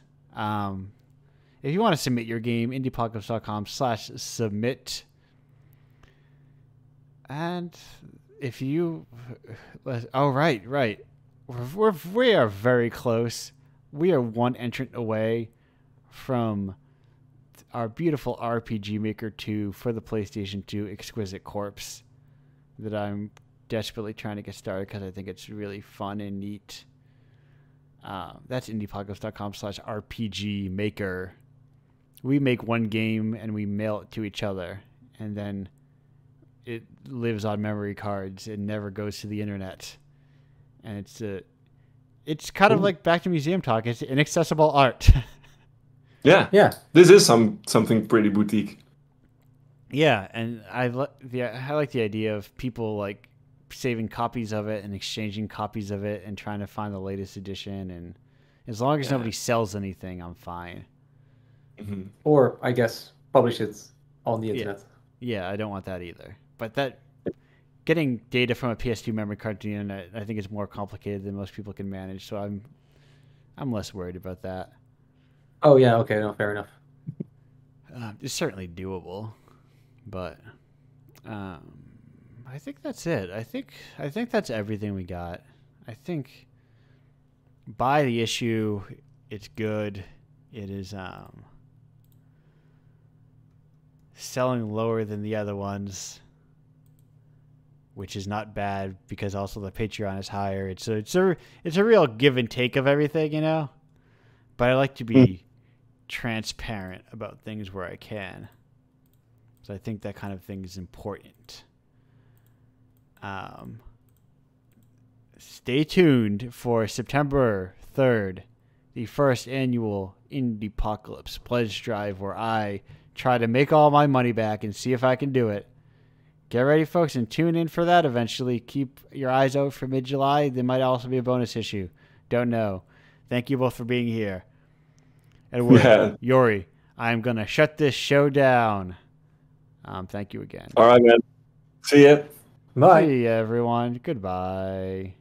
if you want to submit your game, indiepocalypse.com/submit. And if you... Oh, right. We are very close. We are one entrant away from our beautiful RPG Maker 2 for the PlayStation 2 Exquisite Corpse that I'm desperately trying to get started because I think it's really fun and neat. That's indiepocalypse.com/RPG Maker. We make one game and we mail it to each other, and then it lives on memory cards and never goes to the internet. And it's kind of like back to museum talk. It's inaccessible art. Yeah. This is something pretty boutique. Yeah, and I like the idea of people like saving copies of it and exchanging copies of it and trying to find the latest edition. And as long as nobody sells anything, I'm fine. Mm-hmm. Or, I guess, publish it on the internet. Yeah, I don't want that either. But getting data from a PS2 memory card to the internet, I think is more complicated than most people can manage. So I'm less worried about that. Oh yeah, okay, no, fair enough. It's certainly doable, but I think that's it. I think that's everything we got. I think buy the issue. It's good. It is selling lower than the other ones, which is not bad because also the Patreon is higher. It's a real give and take of everything, you know. But I like to be transparent about things where I can. So I think that kind of thing is important. Stay tuned for September 3rd, the first annual Indiepocalypse pledge drive, where I try to make all my money back and see if I can do it. Get ready, folks, and tune in for that eventually. Keep your eyes out for mid-July. There might also be a bonus issue. Don't know. Thank you both for being here. Edward, Yori, I'm going to shut this show down. Thank you again. All right, man. See ya. Bye. See ya, everyone. Goodbye.